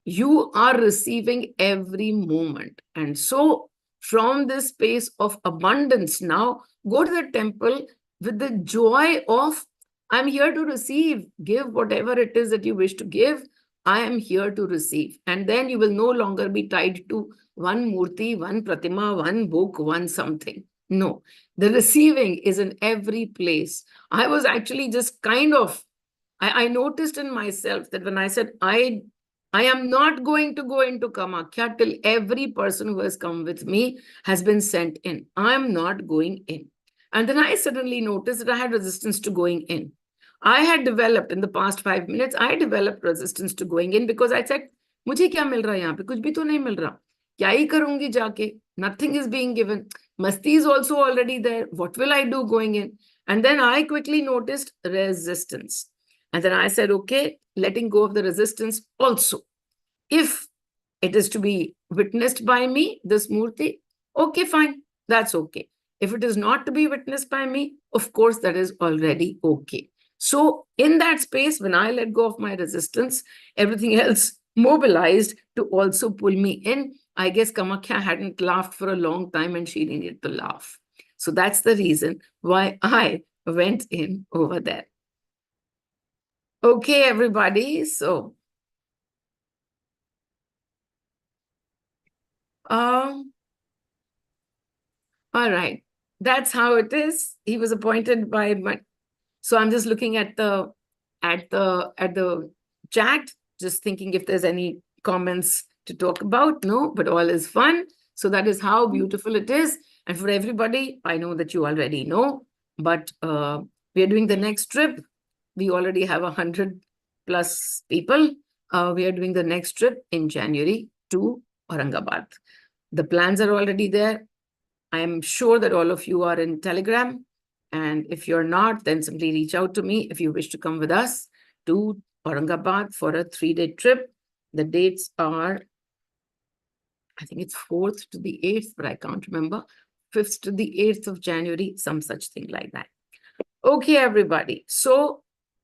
You are receiving every moment. And so from this space of abundance now, go to the temple with the joy of, I'm here to receive. Give whatever it is that you wish to give. I am here to receive. And then you will no longer be tied to one murti, one pratima, one book, one something. No, the receiving is in every place. I was actually just I noticed in myself that when I said, I am not going to go into Kamakhya till every person who has come with me has been sent in. I'm not going in. And then I suddenly noticed that I had resistance to going in. I had developed in the past 5 minutes, I developed resistance to going in because I said, मुझे क्या मिल रहा है यहाँ पे? कुछ भी तो नहीं मिल रहा. क्या ही करूंगी जाके? Nothing is being given. Masti is also already there. What will I do going in? And then I quickly noticed resistance. And then I said, okay, letting go of the resistance also. If it is to be witnessed by me, this Murti, okay, fine, that's okay. If it is not to be witnessed by me, of course, that is already okay. So in that space, when I let go of my resistance, everything else mobilized to also pull me in. I guess Kamakhya hadn't laughed for a long time and she needed to laugh. So that's the reason why I went in over there. Okay, everybody. So, all right. That's how it is. He was appointed by my. So I'm just looking at the chat, just thinking if there's any comments to talk about. No, but all is fun. So that is how beautiful it is. And for everybody, I know that you already know, but we are doing the next trip. We already have 100 plus people. We are doing the next trip in January to Aurangabad. The plans are already there. I am sure that all of you are in Telegram. And if you're not, then simply reach out to me if you wish to come with us to Aurangabad for a 3-day trip. The dates are, I think it's 4th to the 8th, but I can't remember. 5th to the 8th of January, some such thing like that. Okay, everybody. So,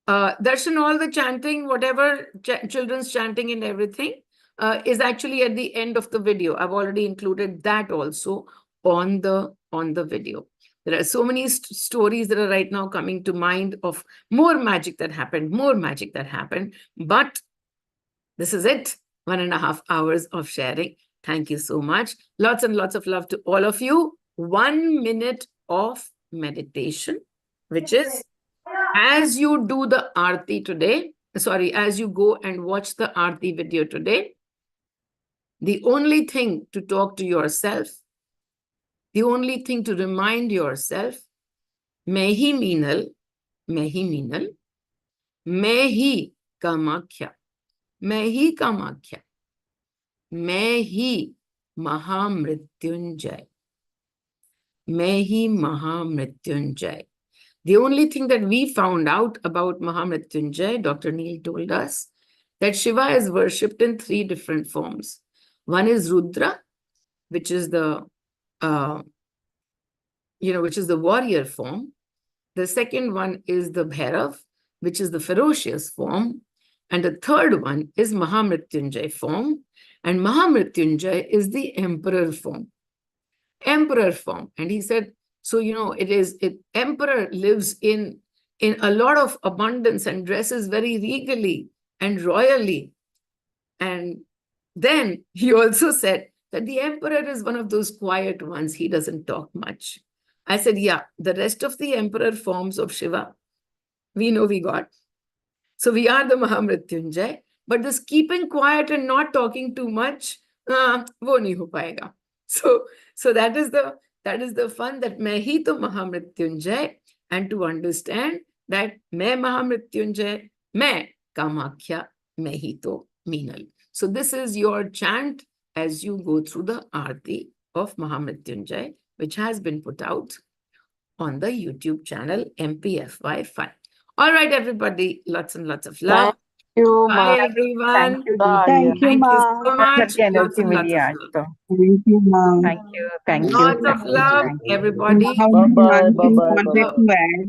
darshan, all the chanting, whatever children's chanting and everything is actually at the end of the video. I've already included that also on the video. There are so many stories that are right now coming to mind of more magic that happened. But this is it. 1.5 hours of sharing. Thank you so much. Lots and lots of love to all of you. 1 minute of meditation, which is as you do the Aarti today, as you go and watch the Aarti video today, the only thing to talk to yourself, the only thing to remind yourself, Mehi Meenal, Mehi Meenal, Mehi Kamakhya, Mehi Kamakhya, Mehi Mahamrityunjai, Mehi Mahamrityunjai. The only thing that we found out about Mahamrityunjai, Dr. Neil told us, that Shiva is worshipped in 3 different forms. One is Rudra, which is the, which is the warrior form. The second one is the Bhairav, which is the ferocious form. And the third one is Mahamrityunjai form. And Mahamrityunjai is the emperor form. And he said, so, emperor lives in a lot of abundance and dresses very regally and royally. And then he also said that the emperor is one of those quiet ones. He doesn't talk much. I said, yeah, the rest of the emperor forms of Shiva, we know we got. So we are the Mahamrityunjai, but this keeping quiet and not talking too much, wo nahi ho payega. So that is the fun, that main hi to Mahamrityunjai, and to understand that main Mahamrityunjai, main Kamakhya, main hi to Meenal. So this is your chant as you go through the Aarti of Mahamrityunjai, which has been put out on the YouTube channel MPFY Fun. All right, everybody, lots and lots of love. Thank you, Bye, Ma. everyone. Thank you, Didi. Thank you, Thank you so Ma. much. गजब की Lots energy and lots मिली of आज love. तो Thank you, ma'am. Thank you Lots of thank you love, thank you everybody. Mahamuni, bye bye anything bye wanted bye to add?